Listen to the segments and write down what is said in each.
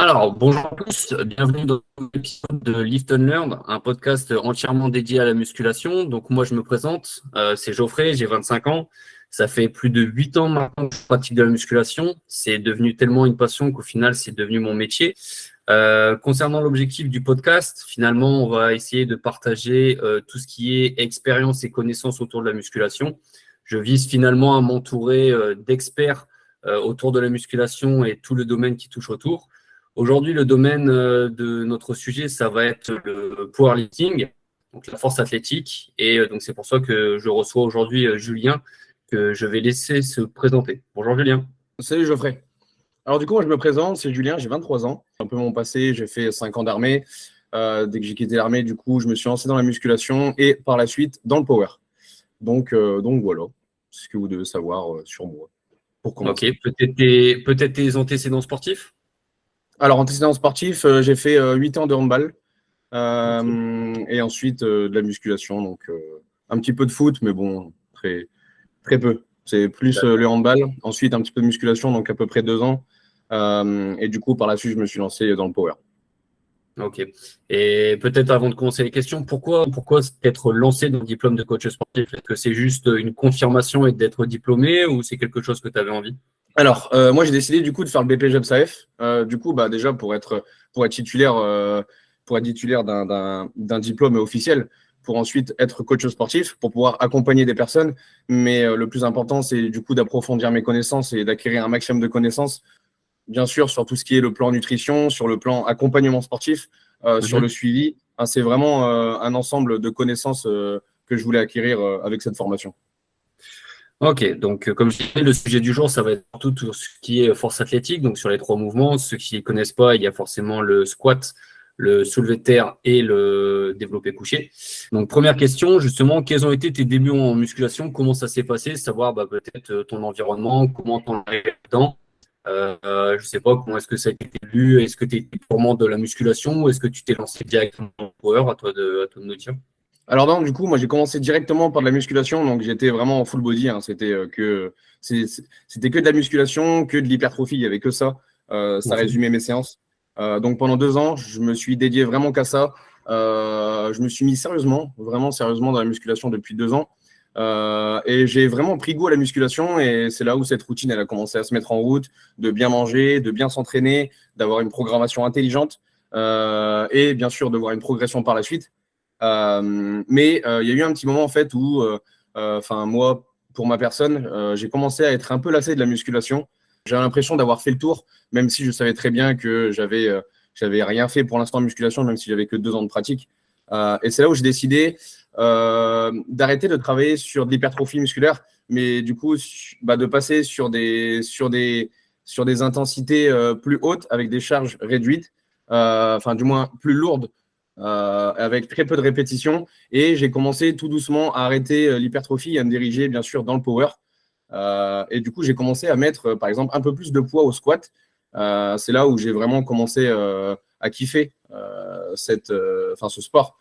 Alors, bonjour à tous, bienvenue dans l'épisode de Lift and Learn, un podcast entièrement dédié à la musculation. Donc moi je me présente, c'est Geoffrey, j'ai 25 ans. Ça fait plus de 8 ans maintenant que je pratique de la musculation. C'est devenu tellement une passion qu'au final c'est devenu mon métier. Concernant l'objectif du podcast, finalement on va essayer de partager tout ce qui est expérience et connaissances autour de la musculation. Je vise finalement à m'entourer d'experts autour de la musculation et tout le domaine qui touche autour. Aujourd'hui, le domaine de notre sujet, ça va être le powerlifting, donc la force athlétique. Et donc, c'est pour ça que je reçois aujourd'hui Julien, que je vais laisser se présenter. Bonjour Julien. Salut Geoffrey. Alors du coup, moi je me présente, c'est Julien, j'ai 23 ans. Un peu mon passé, j'ai fait 5 ans d'armée. Dès que j'ai quitté l'armée, du coup, je me suis lancé dans la musculation et par la suite dans le power. Donc voilà, c'est ce que vous devez savoir sur moi pour Ok, commencer. peut-être tes antécédents sportifs. Alors antécédent sportif, j'ai fait 8 ans de handball Ok, et ensuite de la musculation. Donc un petit peu de foot, mais bon, très, très peu. C'est plus le d'accord. handball, ensuite un petit peu de musculation, donc à peu près 2 ans. Et du coup, par la suite, je me suis lancé dans le power. Ok. Et peut-être avant de commencer les questions, pourquoi être lancé dans le diplôme de coach sportif? Est-ce que c'est juste une confirmation et d'être diplômé ou c'est quelque chose que tu avais envie? Alors, moi, j'ai décidé du coup de faire le BPJEPS-AF. Du coup, bah, déjà pour être titulaire, d'un diplôme officiel, pour ensuite être coach sportif, pour pouvoir accompagner des personnes. Mais le plus important, c'est du coup d'approfondir mes connaissances et d'acquérir un maximum de connaissances, bien sûr, sur tout ce qui est le plan nutrition, sur le plan accompagnement sportif, sur le Mhm. suivi. Hein, c'est vraiment un ensemble de connaissances que je voulais acquérir avec cette formation. Ok, donc comme je disais, le sujet du jour, ça va être surtout tout ce qui est force athlétique, donc sur les trois mouvements. Ceux qui ne connaissent pas, il y a forcément le squat, le soulevé de terre et le développé couché. Donc première question, justement, quels ont été tes débuts en musculation? Comment ça s'est passé? Savoir bah, peut-être ton environnement, comment t'en es dedans. Je sais pas, comment est-ce que ça a été lu? Est-ce que tu étais purement de la musculation ou est-ce que tu t'es lancé directement en power? À toi de nous dire. Alors non, du coup, moi j'ai commencé directement par de la musculation, donc j'étais vraiment en full body. Hein. C'était que de la musculation, que de l'hypertrophie, il y avait que ça. Ça Ok. résumait mes séances. Donc pendant 2 ans, je me suis dédié vraiment qu'à ça. Je me suis mis sérieusement, vraiment sérieusement dans la musculation depuis 2 ans. Et j'ai vraiment pris goût à la musculation et c'est là où cette routine elle a commencé à se mettre en route, de bien manger, de bien s'entraîner, d'avoir une programmation intelligente et bien sûr de voir une progression par la suite. Mais il y a eu un petit moment en fait où, moi, pour ma personne, j'ai commencé à être un peu lassé de la musculation. J'avais l'impression d'avoir fait le tour, même si je savais très bien que j'avais rien fait pour l'instant en musculation, même si j'avais que 2 ans de pratique. Et c'est là où j'ai décidé d'arrêter de travailler sur de l'hypertrophie musculaire, mais du coup, bah, de passer sur des intensités plus hautes avec des charges réduites, enfin du moins plus lourdes avec très peu de répétitions. Et j'ai commencé tout doucement à arrêter l'hypertrophie et à me diriger, bien sûr, dans le power. Et du coup, j'ai commencé à mettre, par exemple, un peu plus de poids au squat. C'est là où j'ai vraiment commencé à kiffer ce sport.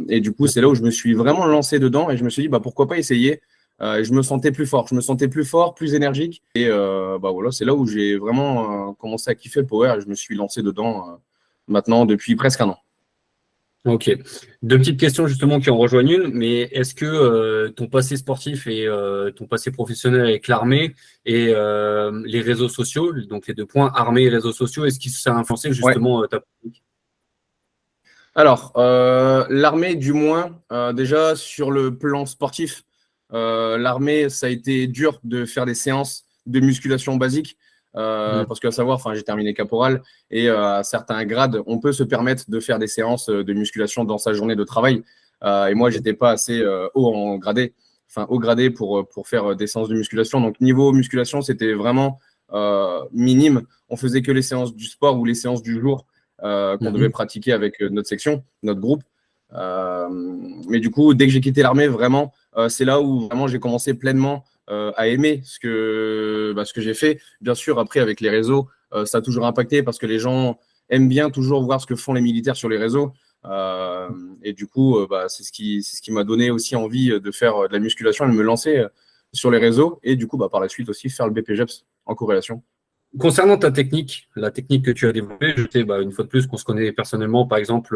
Et du coup, c'est là où je me suis vraiment lancé dedans et je me suis dit, bah, pourquoi pas essayer. Et je me sentais plus fort. Je me sentais plus fort, plus énergique. Et bah, voilà, c'est là où j'ai vraiment commencé à kiffer le power et je me suis lancé dedans maintenant depuis presque un an. Ok. Deux petites questions justement qui en rejoignent une, mais est-ce que ton passé sportif et ton passé professionnel avec l'armée et les réseaux sociaux, donc les deux points, armée et réseaux sociaux, est-ce que ça a influencé Ouais. justement ta pratique? Alors, l'armée, du moins, déjà sur le plan sportif, l'armée, ça a été dur de faire des séances de musculation basique. Hmm. Parce qu'à savoir, enfin, j'ai terminé caporal et à certains grades, on peut se permettre de faire des séances de musculation dans sa journée de travail. Et moi, Ok. j'étais pas assez haut gradé pour faire des séances de musculation. Donc, niveau musculation, c'était vraiment minime. On faisait que les séances du sport ou les séances du jour qu'on devait Mhm. pratiquer avec notre section, notre groupe. Euh, mais du coup, dès que j'ai quitté l'armée, vraiment, c'est là où vraiment j'ai commencé pleinement à aimer ce que j'ai fait. Bien sûr, après, avec les réseaux, ça a toujours impacté parce que les gens aiment bien toujours voir ce que font les militaires sur les réseaux. Euh, et du coup, bah, c'est ce qui m'a donné aussi envie de faire de la musculation et de me lancer sur les réseaux. Et du coup, bah, par la suite aussi, faire le BPJEPS en corrélation. concernant ta technique, la technique que tu as développée, je sais, une fois de plus qu'on se connaît personnellement, par exemple,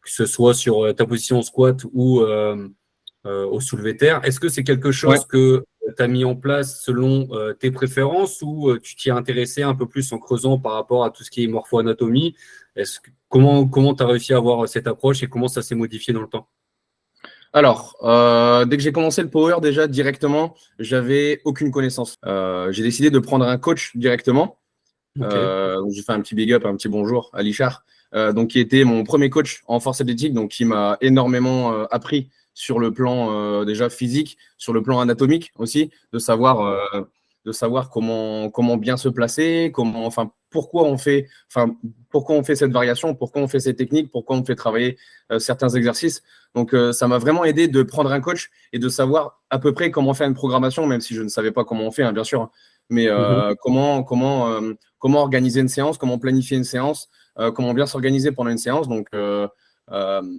que ce soit sur ta position au squat ou au soulevé terre, est-ce que c'est quelque Ouais. chose que tu as mis en place selon tes préférences ou tu t'y es intéressé un peu plus en creusant par rapport à tout ce qui est morpho-anatomie? Comment tu as réussi à avoir cette approche et comment ça s'est modifié dans le temps? Alors, dès que j'ai commencé le power, déjà directement, j'avais aucune connaissance. J'ai décidé de prendre un coach directement. Ok. Donc j'ai fait un petit big up, un petit bonjour à Lichard, donc qui était mon premier coach en force athlétique, donc qui m'a énormément appris sur le plan déjà physique, sur le plan anatomique aussi, de savoir comment bien se placer, pourquoi on fait cette variation, pourquoi on fait cette technique, pourquoi on fait travailler certains exercices. Donc ça m'a vraiment aidé de prendre un coach et de savoir à peu près comment faire une programmation, même si je ne savais pas comment on fait, hein, bien sûr, mais Mhm. comment organiser une séance, comment planifier une séance, comment bien s'organiser pendant une séance. Donc,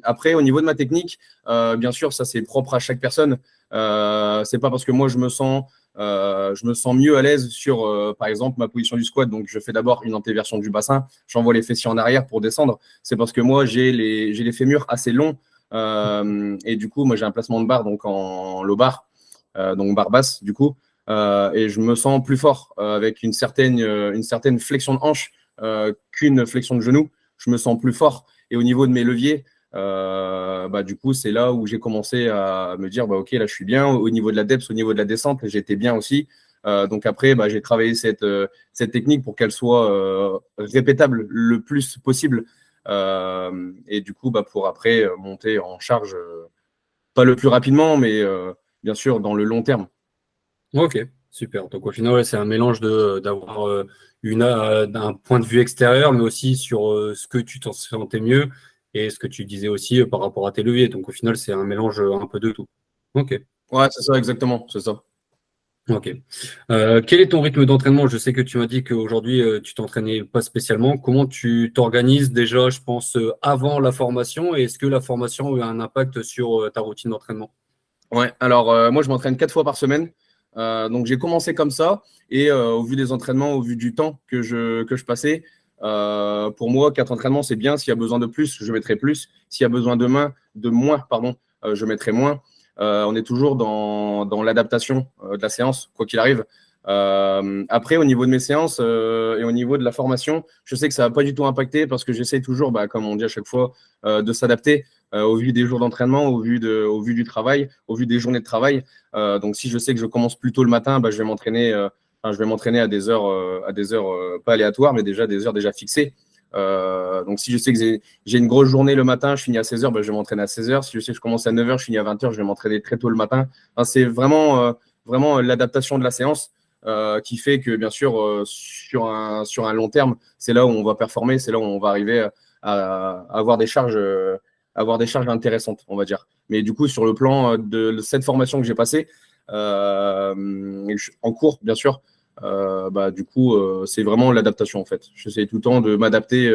après, au niveau de ma technique, bien sûr, ça c'est propre à chaque personne. C'est pas parce que moi je me sens mieux à l'aise sur, par exemple, ma position du squat. Donc, je fais d'abord une antéversion du bassin, j'envoie les fessiers en arrière pour descendre. C'est parce que moi j'ai les fémurs assez longs et du coup, moi j'ai un placement de barre donc en low bar, donc barre basse du coup. Et je me sens plus fort avec une certaine flexion de hanche qu'une flexion de genou. Je me sens plus fort. Et au niveau de mes leviers, du coup, c'est là où j'ai commencé à me dire, ok, là, je suis bien. Au niveau de la depth, au niveau de la descente, j'étais bien aussi. Donc après, j'ai travaillé cette technique pour qu'elle soit répétable le plus possible. Et du coup, pour après monter en charge, pas le plus rapidement, mais bien sûr dans le long terme. Ok, super. Donc au final, ouais, c'est un mélange d'avoir un point de vue extérieur, mais aussi sur ce que tu t'en sentais mieux et ce que tu disais aussi par rapport à tes leviers. Donc au final, c'est un mélange un peu de tout. Ok, Ouais, c'est ça, exactement, c'est ça. ok. Quel est ton rythme d'entraînement? Je sais que tu m'as dit qu'aujourd'hui, tu t'entraînais pas spécialement. Comment tu t'organises déjà, je pense, avant la formation? Et est-ce que la formation a eu un impact sur ta routine d'entraînement? Ouais, alors moi je m'entraîne 4 fois par semaine. Donc j'ai commencé comme ça et au vu des entraînements, au vu du temps que je passais, pour moi 4 entraînements c'est bien. S'il y a besoin de plus, je mettrai plus. S'il y a besoin de moins, pardon, je mettrai moins. On est toujours dans l'adaptation de la séance, quoi qu'il arrive. Après, au niveau de mes séances et au niveau de la formation, je sais que ça va pas du tout impacter parce que j'essaie toujours, comme on dit à chaque fois, de s'adapter au vu des jours d'entraînement, au vu du travail, au vu des journées de travail. Donc, si je sais que je commence plus tôt le matin, je vais m'entraîner à des heures pas aléatoires, mais déjà des heures déjà fixées. Donc, si je sais que j'ai une grosse journée le matin, je finis à 16 heures, je vais m'entraîner à 16 heures. Si je sais que je commence à 9 heures, je finis à 20 heures, je vais m'entraîner très tôt le matin. Enfin, c'est vraiment l'adaptation de la séance qui fait que, bien sûr, sur un long terme, c'est là où on va performer, c'est là où on va arriver à avoir des charges intéressantes, on va dire. Mais du coup, sur le plan de cette formation que j'ai passée, en cours, bien sûr, du coup, c'est vraiment l'adaptation, en fait. J'essaie tout le temps de m'adapter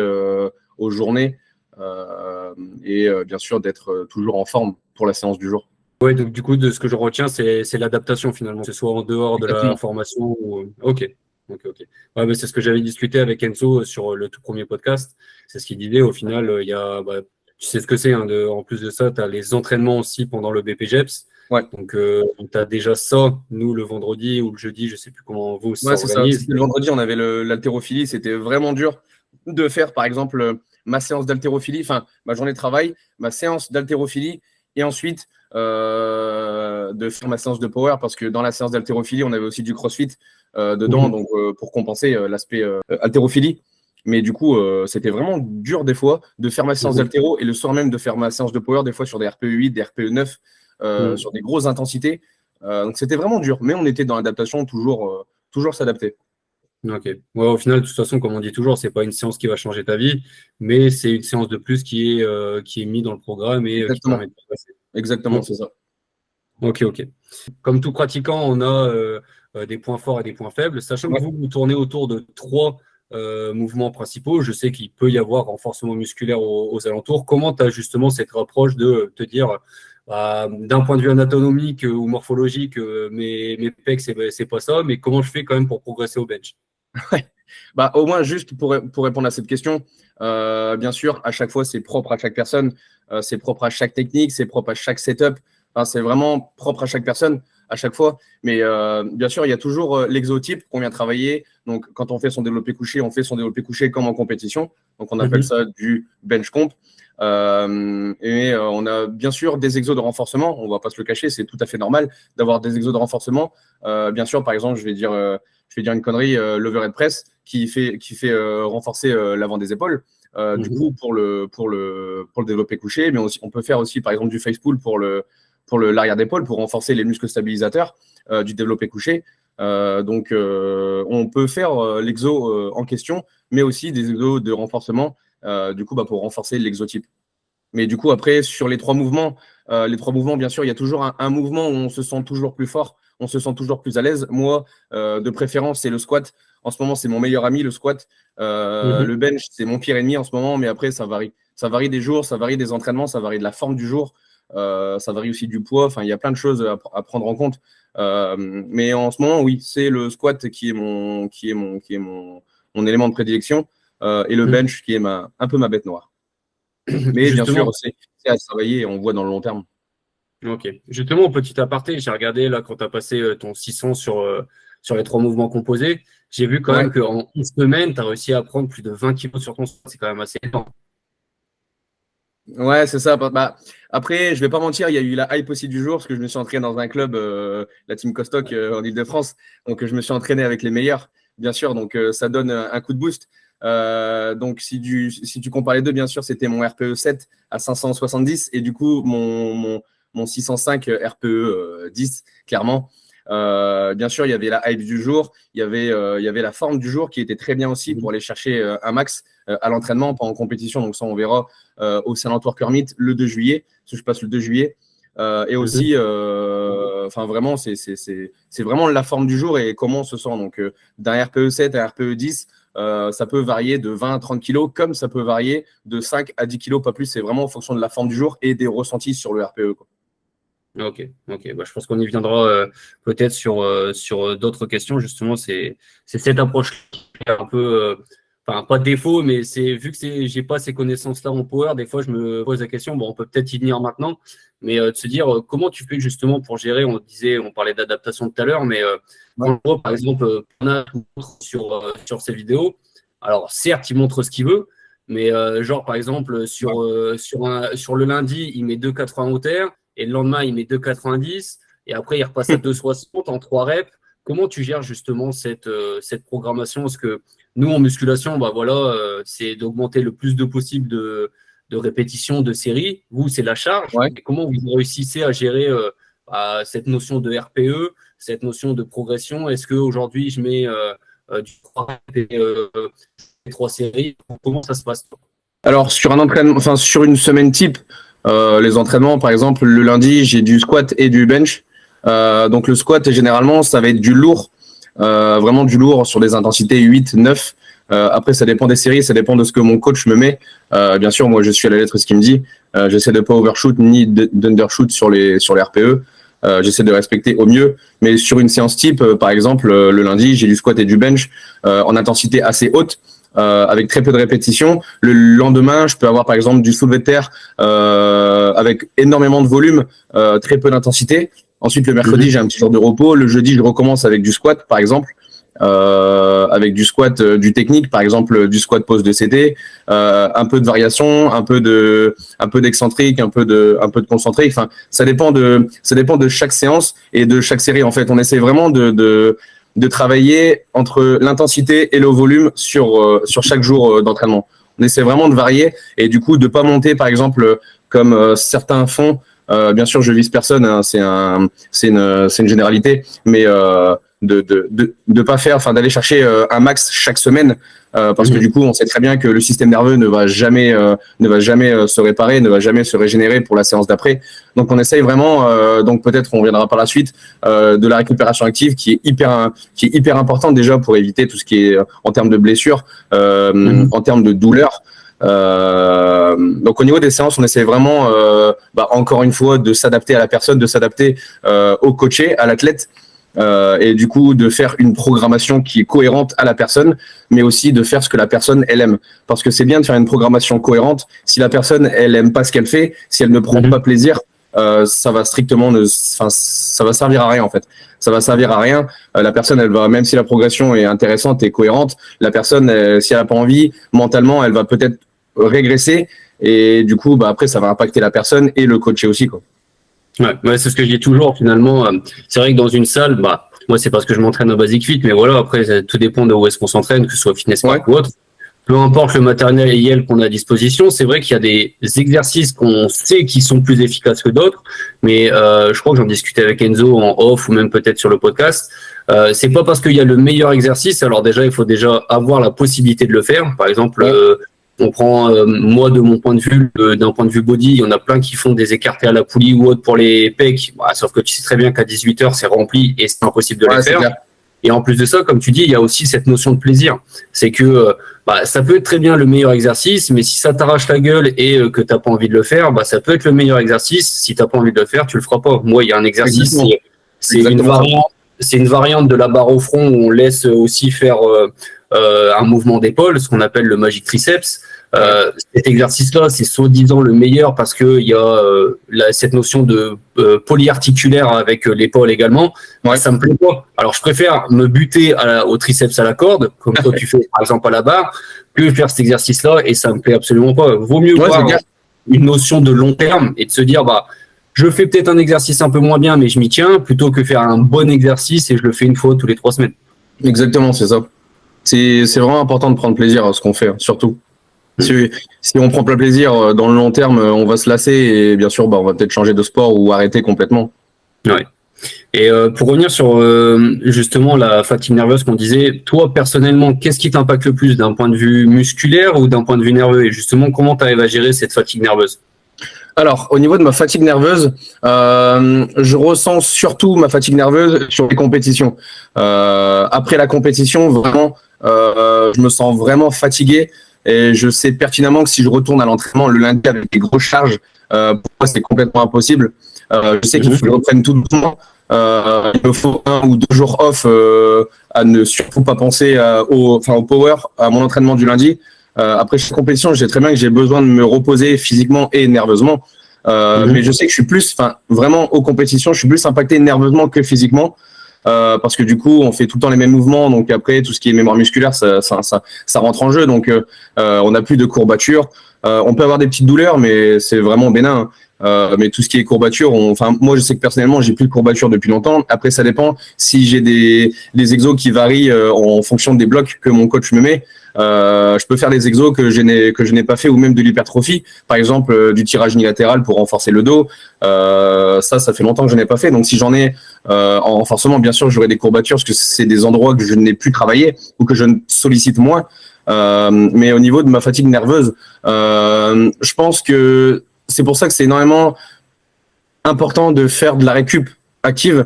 aux journées et bien sûr d'être toujours en forme pour la séance du jour. Ouais, donc du coup, de ce que je retiens, c'est l'adaptation finalement, que ce soit en dehors de la Exactement. formation ou. Ok, ok. Ouais, mais c'est ce que j'avais discuté avec Enzo sur le tout premier podcast. C'est ce qu'il disait. Au final, il y a, tu sais ce que c'est, hein, en plus de ça, tu as les entraînements aussi pendant le BPGEPS. Ouais. Donc, tu as déjà ça, nous, le vendredi ou le jeudi, je sais plus comment vous Ouais, ça c'est ça. organise. C'était le vendredi, on avait l'haltérophilie. C'était vraiment dur de faire, par exemple, ma séance d'haltérophilie, enfin, ma journée de travail, ma séance d'haltérophilie, et ensuite de faire ma séance de power, parce que dans la séance d'haltérophilie, on avait aussi du crossfit dedans, Mhm. donc pour compenser l'aspect haltérophilie. Mais du coup, c'était vraiment dur des fois de faire ma séance Mhm. d'haltéro et le soir même de faire ma séance de power, des fois sur des RPE 8, des RPE 9, Mhm. sur des grosses intensités. Donc c'était vraiment dur, mais on était dans l'adaptation, toujours s'adapter. Ok. Ouais, au final, de toute façon, comme on dit toujours, c'est pas une séance qui va changer ta vie, mais c'est une séance de plus qui est mise dans le programme et qui Exactement, permet de progresser. exactement, Ok, c'est ça. ok. Comme tout pratiquant, on a des points forts et des points faibles. Sachant que Ouais. vous tournez autour de trois mouvements principaux, je sais qu'il peut y avoir renforcement musculaire aux alentours. Comment tu as justement cette approche de te dire, d'un point de vue anatomique ou morphologique, mes pecs, c'est pas ça, mais comment je fais quand même pour progresser au bench? Bah, au moins, juste pour répondre à cette question, bien sûr, à chaque fois, c'est propre à chaque personne, c'est propre à chaque technique, c'est propre à chaque setup. Enfin, c'est vraiment propre à chaque personne à chaque fois. Mais bien sûr, il y a toujours l'exotype qu'on vient travailler. Donc, quand on fait son développé couché, on fait son développé couché comme en compétition. Donc, on appelle ça du bench comp. On a bien sûr des exos de renforcement. On ne va pas se le cacher, c'est tout à fait normal d'avoir des exos de renforcement. Bien sûr, par exemple, je vais dire une connerie, l'overhead press qui fait renforcer l'avant des épaules. Du coup, pour le développé couché, mais aussi, on peut faire aussi, par exemple, du face pull pour l'arrière d'épaule, pour renforcer les muscles stabilisateurs du développé couché. On peut faire l'exo en question, mais aussi des exos de renforcement, du coup, pour renforcer l'exotype. Mais du coup, après, sur les trois mouvements, bien sûr, il y a toujours un mouvement où on se sent toujours plus fort, on se sent toujours plus à l'aise. Moi, de préférence, c'est le squat. En ce moment, c'est mon meilleur ami, le squat. Le bench, c'est mon pire ennemi en ce moment, mais après, ça varie. Ça varie des jours, ça varie des entraînements, ça varie de la forme du jour, ça varie aussi du poids. Enfin, il y a plein de choses à prendre en compte. Mais en ce moment, oui, c'est le squat qui est mon élément de prédilection et le bench qui est un peu ma bête noire. Mais bien sûr, c'est à travailler et on voit dans le long terme. Ok. Justement, petit aparté, j'ai regardé là quand tu as passé ton 600 sur les 3 mouvements composés. J'ai vu quand même qu'en une semaine, tu as réussi à prendre plus de 20 kilos sur ton squat. C'est quand même assez énorme. Ouais, c'est ça. Après, je vais pas mentir, il y a eu la hype aussi du jour parce que je me suis entraîné dans un club, la Team Costoc en Ile-de-France. Donc, je me suis entraîné avec les meilleurs, bien sûr. Donc, ça donne un coup de boost. Donc, si tu compares les deux, bien sûr, c'était mon RPE 7 à 570 et du coup, mon 605 RPE 10, clairement. Bien sûr, il y avait la hype du jour, il y avait la forme du jour qui était très bien aussi pour aller chercher un max à l'entraînement, pas en compétition. Donc ça, on verra au Silent Worker Meet le 2 juillet, parce que je passe le 2 juillet. Et aussi, vraiment, c'est vraiment la forme du jour et comment on se sent. Donc, d'un RPE 7 à RPE 10, ça peut varier de 20 à 30 kilos, comme ça peut varier de 5 à 10 kilos, pas plus. C'est vraiment en fonction de la forme du jour et des ressentis sur le RPE, quoi. Ok. Bah, je pense qu'on y viendra peut-être sur d'autres questions. Justement, c'est cette approche qui est un peu, enfin pas défaut, mais c'est vu que j'ai pas ces connaissances-là en power, des fois je me pose la question. Bon, on peut peut-être y venir maintenant, mais de se dire comment tu fais justement pour gérer. On parlait d'adaptation tout à l'heure, mais quand on voit par exemple sur ces vidéos, alors certes il montre ce qu'il veut. Mais genre, par exemple, sur le lundi, il met 2,80 au terre. Et le lendemain, il met 2,90 et après, il repasse à 2,60 en 3 reps. Comment tu gères justement cette programmation? Parce que nous, en musculation, c'est d'augmenter le plus de possible de répétitions, de séries. Vous, c'est la charge. Ouais. Et comment vous réussissez à gérer cette notion de RPE, cette notion de progression? Est-ce qu'aujourd'hui, je mets du 3 reps et 3 séries? Comment ça se passe? Alors, sur un entraînement, enfin, sur une semaine type, les entraînements, par exemple, le lundi, j'ai du squat et du bench. Donc, le squat, généralement, ça va être du lourd, vraiment du lourd sur des intensités 8, 9. Après, ça dépend des séries, ça dépend de ce que mon coach me met. Bien sûr, moi, je suis à la lettre ce qu'il me dit. J'essaie de pas overshoot ni d'undershoot sur les RPE. J'essaie de respecter au mieux. Mais sur une séance type, par exemple, le lundi, j'ai du squat et du bench en intensité assez haute. Avec très peu de répétitions. Le lendemain, je peux avoir par exemple du soulevé de terre avec énormément de volume, très peu d'intensité. Ensuite, le mercredi, j'ai un petit jour de repos. Le jeudi, je recommence avec du squat, par exemple, avec du squat du technique, par exemple du squat pose de CT, un peu de variation, un peu d'excentrique, un peu de concentrique. Enfin, ça dépend de chaque séance et de chaque série. En fait, on essaie vraiment de travailler entre l'intensité et le volume sur chaque jour d'entraînement. On essaie vraiment de varier et du coup de pas monter, par exemple, comme certains font. Bien sûr, je vise personne, hein, c'est une généralité, mais de pas faire, enfin d'aller chercher un max chaque semaine, parce que du coup, on sait très bien que le système nerveux ne va jamais se réparer, ne va jamais se régénérer pour la séance d'après. Donc, on essaye vraiment, donc peut-être on reviendra par la suite, de la récupération active qui est hyper importante déjà pour éviter tout ce qui est en termes de blessures, en termes de douleurs. Donc au niveau des séances, on essaie vraiment, encore une fois, de s'adapter à la personne, de s'adapter au coaché, à l'athlète. et du coup de faire une programmation qui est cohérente à la personne, mais aussi de faire ce que la personne elle aime. Parce que c'est bien de faire une programmation cohérente. Si la personne elle aime pas ce qu'elle fait, si elle ne prend pas plaisir, ça va strictement, ça va servir à rien en fait. Ça va servir à rien. La personne, elle va, même si la progression est intéressante et cohérente, la personne, si elle a pas envie, mentalement, elle va peut-être régresser. Et du coup, après, ça va impacter la personne et le coacher aussi, quoi. Ouais, c'est ce que je dis toujours. Finalement, c'est vrai que dans une salle, moi, c'est parce que je m'entraîne au Basic Fit, mais voilà, après, tout dépend de où est-ce qu'on s'entraîne, que ce soit Fitness Park ou autre. Peu importe le matériel qu'on a à disposition, c'est vrai qu'il y a des exercices qu'on sait qui sont plus efficaces que d'autres, mais je crois que j'en discutais avec Enzo en off ou même peut-être sur le podcast. C'est pas parce qu'il y a le meilleur exercice, alors déjà il faut déjà avoir la possibilité de le faire. Par exemple, on prend moi de mon point de vue, d'un point de vue body, il y en a plein qui font des écartés à la poulie ou autre pour les pecs. Sauf que tu sais très bien qu'à 18h c'est rempli et c'est impossible de les faire. Clair. Et en plus de ça, comme tu dis, il y a aussi cette notion de plaisir. C'est que ça peut être très bien le meilleur exercice, mais si ça t'arrache la gueule et que t'as pas envie de le faire, ça peut être le meilleur exercice. Si t'as pas envie de le faire, tu le feras pas. Moi, il y a un exercice, c'est une variante de la barre au front où on laisse aussi faire un mouvement d'épaule, ce qu'on appelle le magic triceps. Cet exercice-là, c'est soi-disant le meilleur parce que il y a cette notion de polyarticulaire avec l'épaule également. Ça me plaît pas. Alors, je préfère me buter au triceps à la corde, comme toi tu fais par exemple à la barre, que faire cet exercice-là et ça me plaît absolument pas. Vaut mieux voir une notion de long terme et de se dire je fais peut-être un exercice un peu moins bien, mais je m'y tiens, plutôt que faire un bon exercice et je le fais une fois tous les 3 semaines. Exactement, c'est ça. C'est vraiment important de prendre plaisir à ce qu'on fait, surtout. Si on prend pas plaisir dans le long terme, on va se lasser et bien sûr, on va peut-être changer de sport ou arrêter complètement. Ouais. Et pour revenir sur justement la fatigue nerveuse qu'on disait, toi personnellement, qu'est-ce qui t'impacte le plus d'un point de vue musculaire ou d'un point de vue nerveux? Et justement, comment tu arrives à gérer cette fatigue nerveuse? Alors, au niveau de ma fatigue nerveuse, je ressens surtout ma fatigue nerveuse sur les compétitions. Après la compétition, vraiment, je me sens vraiment fatigué. Et je sais pertinemment que si je retourne à l'entraînement le lundi avec des grosses charges, pour moi, c'est complètement impossible. Je sais qu'il faut que je reprenne tout doucement. Il me faut 1 ou 2 jours off à ne surtout pas penser au power, à mon entraînement du lundi. Après chaque compétition, je sais très bien que j'ai besoin de me reposer physiquement et nerveusement. Mais je sais que je suis plus, vraiment aux compétitions, je suis plus impacté nerveusement que physiquement. Parce que du coup, on fait tout le temps les mêmes mouvements. Donc après, tout ce qui est mémoire musculaire, ça rentre en jeu. Donc, on n'a plus de courbatures. On peut avoir des petites douleurs, mais c'est vraiment bénin. Mais tout ce qui est courbature, moi, je sais que personnellement, j'ai plus de courbatures depuis longtemps. Après, ça dépend si j'ai des exos qui varient en fonction des blocs que mon coach me met. Je peux faire des exos que je n'ai pas fait ou même de l'hypertrophie, par exemple du tirage unilatéral pour renforcer le dos. Ça fait longtemps que je n'ai pas fait. Donc si j'en ai en renforcement, bien sûr, j'aurai des courbatures parce que c'est des endroits que je n'ai plus travaillé ou que je sollicite moins. Mais au niveau de ma fatigue nerveuse, je pense que c'est pour ça que c'est énormément important de faire de la récup active,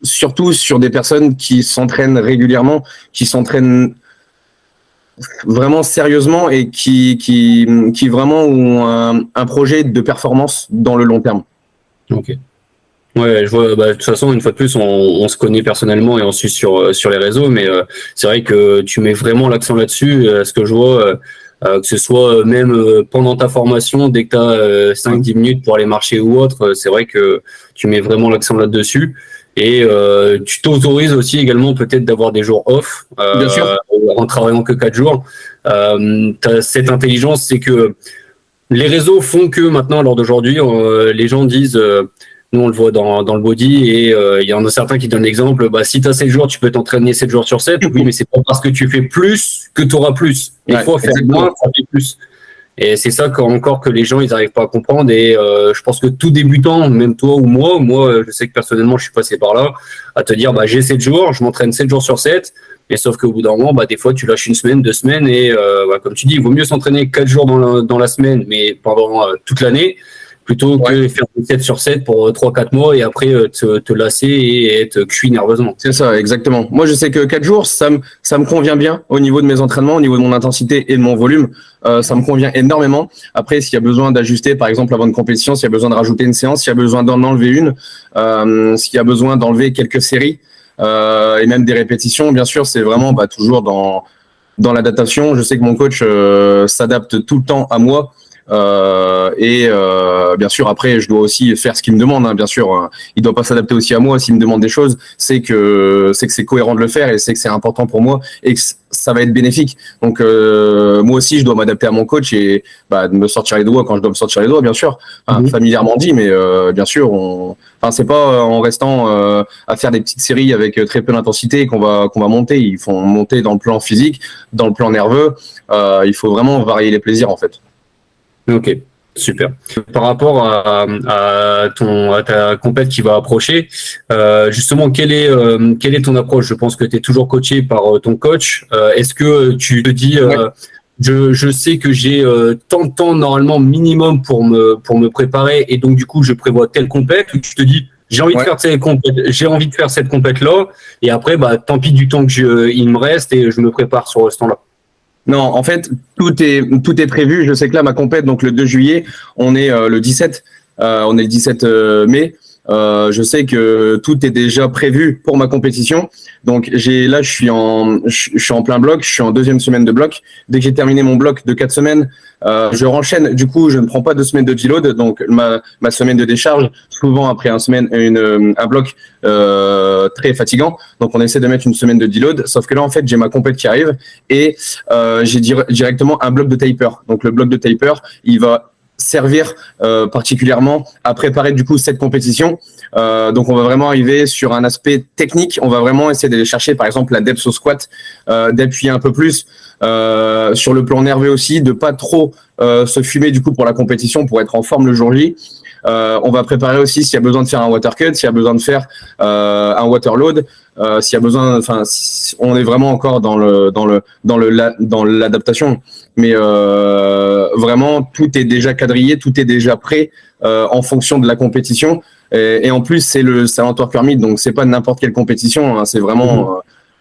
surtout sur des personnes qui s'entraînent régulièrement, qui s'entraînent vraiment sérieusement et qui vraiment ont un projet de performance dans le long terme. Ok. Ouais, je vois. De toute façon, une fois de plus, on se connaît personnellement et on suit sur les réseaux, mais c'est vrai que tu mets vraiment l'accent là-dessus. Ce que je vois, que ce soit même pendant ta formation, dès que tu as 5-10 minutes pour aller marcher ou autre, c'est vrai que tu mets vraiment l'accent là-dessus. Et tu t'autorises aussi également peut-être d'avoir des jours off, Bien sûr. En travaillant que 4 jours. T'as cette intelligence, c'est que les réseaux font que maintenant, à l'heure d'aujourd'hui, les gens disent, nous on le voit dans le body, et il y en a certains qui donnent l'exemple, si tu as 7 jours, tu peux t'entraîner 7 jours sur 7. Oui, mais c'est pas parce que tu fais plus que tu auras plus. Il faut faire moins, ça fait plus. Et c'est ça encore que les gens ils arrivent pas à comprendre, et je pense que tout débutant, même toi ou moi je sais que personnellement je suis passé par là, à te dire j'ai 7 jours, je m'entraîne 7 jours sur 7, mais sauf qu'au bout d'un moment des fois tu lâches 1 semaine, 2 semaines, et comme tu dis, il vaut mieux s'entraîner 4 jours dans la semaine mais pendant toute l'année, plutôt que faire des 7 sur 7 pour 3-4 mois et après te lasser et être cuit nerveusement. C'est ça, exactement. Moi, je sais que 4 jours, ça me convient bien au niveau de mes entraînements, au niveau de mon intensité et de mon volume. Ça me convient énormément. Après, s'il y a besoin d'ajuster, par exemple, avant une compétition, s'il y a besoin de rajouter une séance, s'il y a besoin d'en enlever une, s'il y a besoin d'enlever quelques séries et même des répétitions, bien sûr, c'est vraiment toujours dans l'adaptation. Je sais que mon coach s'adapte tout le temps à moi. Bien sûr, après, je dois aussi faire ce qu'il me demande. Bien sûr, il doit pas s'adapter aussi à moi. S'il me demande des choses, c'est que c'est cohérent de le faire et c'est que c'est important pour moi et que ça va être bénéfique. Donc, moi aussi, je dois m'adapter à mon coach et de me sortir les doigts quand je dois me sortir les doigts, bien sûr. Familièrement dit, mais bien sûr, c'est pas en restant à faire des petites séries avec très peu d'intensité qu'on va monter. Il faut monter dans le plan physique, dans le plan nerveux. Il faut vraiment varier les plaisirs, en fait. Ok, super. Par rapport à ta compète qui va approcher, justement, quelle est ton approche? Je pense que tu es toujours coaché par ton coach. Est-ce que tu te dis, je sais que j'ai tant de temps normalement minimum pour me préparer et donc du coup je prévois telle compète, ou tu te dis j'ai envie de faire cette compète là et après tant pis du temps que il me reste et je me prépare sur ce temps-là. Non, en fait, tout est prévu. Je sais que là, ma compète, donc le 2 juillet, on est le 17. On est le 17 mai. Je sais que tout est déjà prévu pour ma compétition. Donc je suis en plein bloc. Je suis en deuxième semaine de bloc. Dès que j'ai terminé mon bloc de 4 semaines, je renchaîne. Du coup, je ne prends pas 2 semaines de deload. Donc ma semaine de décharge, souvent après un bloc très fatigant. Donc on essaie de mettre une semaine de deload. Sauf que là, en fait, j'ai ma compète qui arrive et j'ai directement un bloc de taper. Donc le bloc de taper, il va servir particulièrement à préparer du coup cette compétition. Donc on va vraiment arriver sur un aspect technique. On va vraiment essayer d'aller chercher par exemple la depth au squat, d'appuyer un peu plus sur le plan nerveux aussi, de pas trop se fumer du coup pour la compétition pour être en forme le jour J. On va préparer aussi s'il y a besoin de faire un water cut, s'il y a besoin de faire un water load, s'il y a besoin, on est vraiment encore dans l'adaptation, mais vraiment tout est déjà quadrillé, tout est déjà prêt en fonction de la compétition et en plus c'est le Salent Worker Meet, donc c'est pas n'importe quelle compétition, c'est vraiment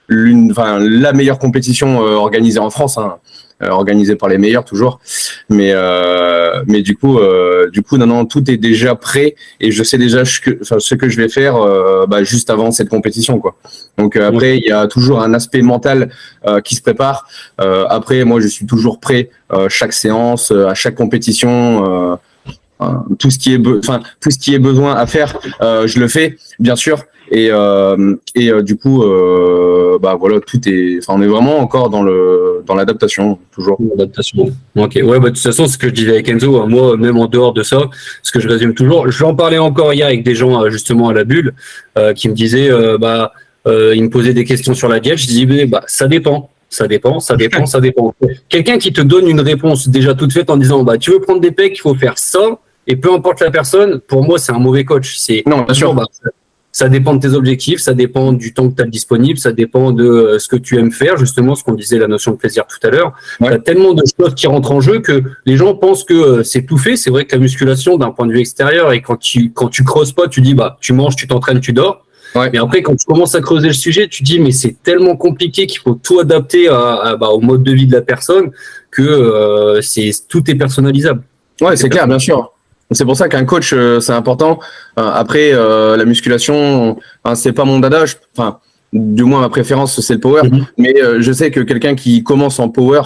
la meilleure compétition organisée en France, organisée par les meilleurs toujours, mais du coup non, tout est déjà prêt et je sais déjà ce que je vais faire juste avant cette compétition, quoi. Donc après il y a toujours un aspect mental qui se prépare. Après moi je suis toujours prêt chaque séance, à chaque compétition. Tout ce qui est besoin à faire, je le fais bien sûr. Et du coup, voilà, on est vraiment encore dans l'adaptation, toujours. L'adaptation. Ok. Ouais, de toute façon, ce que je disais avec Enzo, moi, même en dehors de ça, ce que je résume toujours, j'en parlais encore hier avec des gens justement à la bulle, qui me disaient, ils me posaient des questions sur la diète. Je disais, ça dépend. Ça dépend. Quelqu'un qui te donne une réponse déjà toute faite en disant, tu veux prendre des pecs, il faut faire ça, et peu importe la personne, pour moi, c'est un mauvais coach. Non, bien sûr. Ça dépend de tes objectifs, ça dépend du temps que tu as disponible, ça dépend de ce que tu aimes faire, justement, ce qu'on disait, la notion de plaisir tout à l'heure. Il y a tellement de choses qui rentrent en jeu que les gens pensent que c'est tout fait. C'est vrai que la musculation, d'un point de vue extérieur, et quand tu creuses pas, tu dis, tu manges, tu t'entraînes, tu dors. Ouais. Mais après, quand tu commences à creuser le sujet, tu dis, mais c'est tellement compliqué qu'il faut tout adapter au mode de vie de la personne que tout est personnalisable. Ouais, c'est clair, bien sûr. C'est pour ça qu'un coach, c'est important. Après, la musculation, c'est pas mon dada. Du moins, ma préférence, c'est le power. Mais je sais que quelqu'un qui commence en power,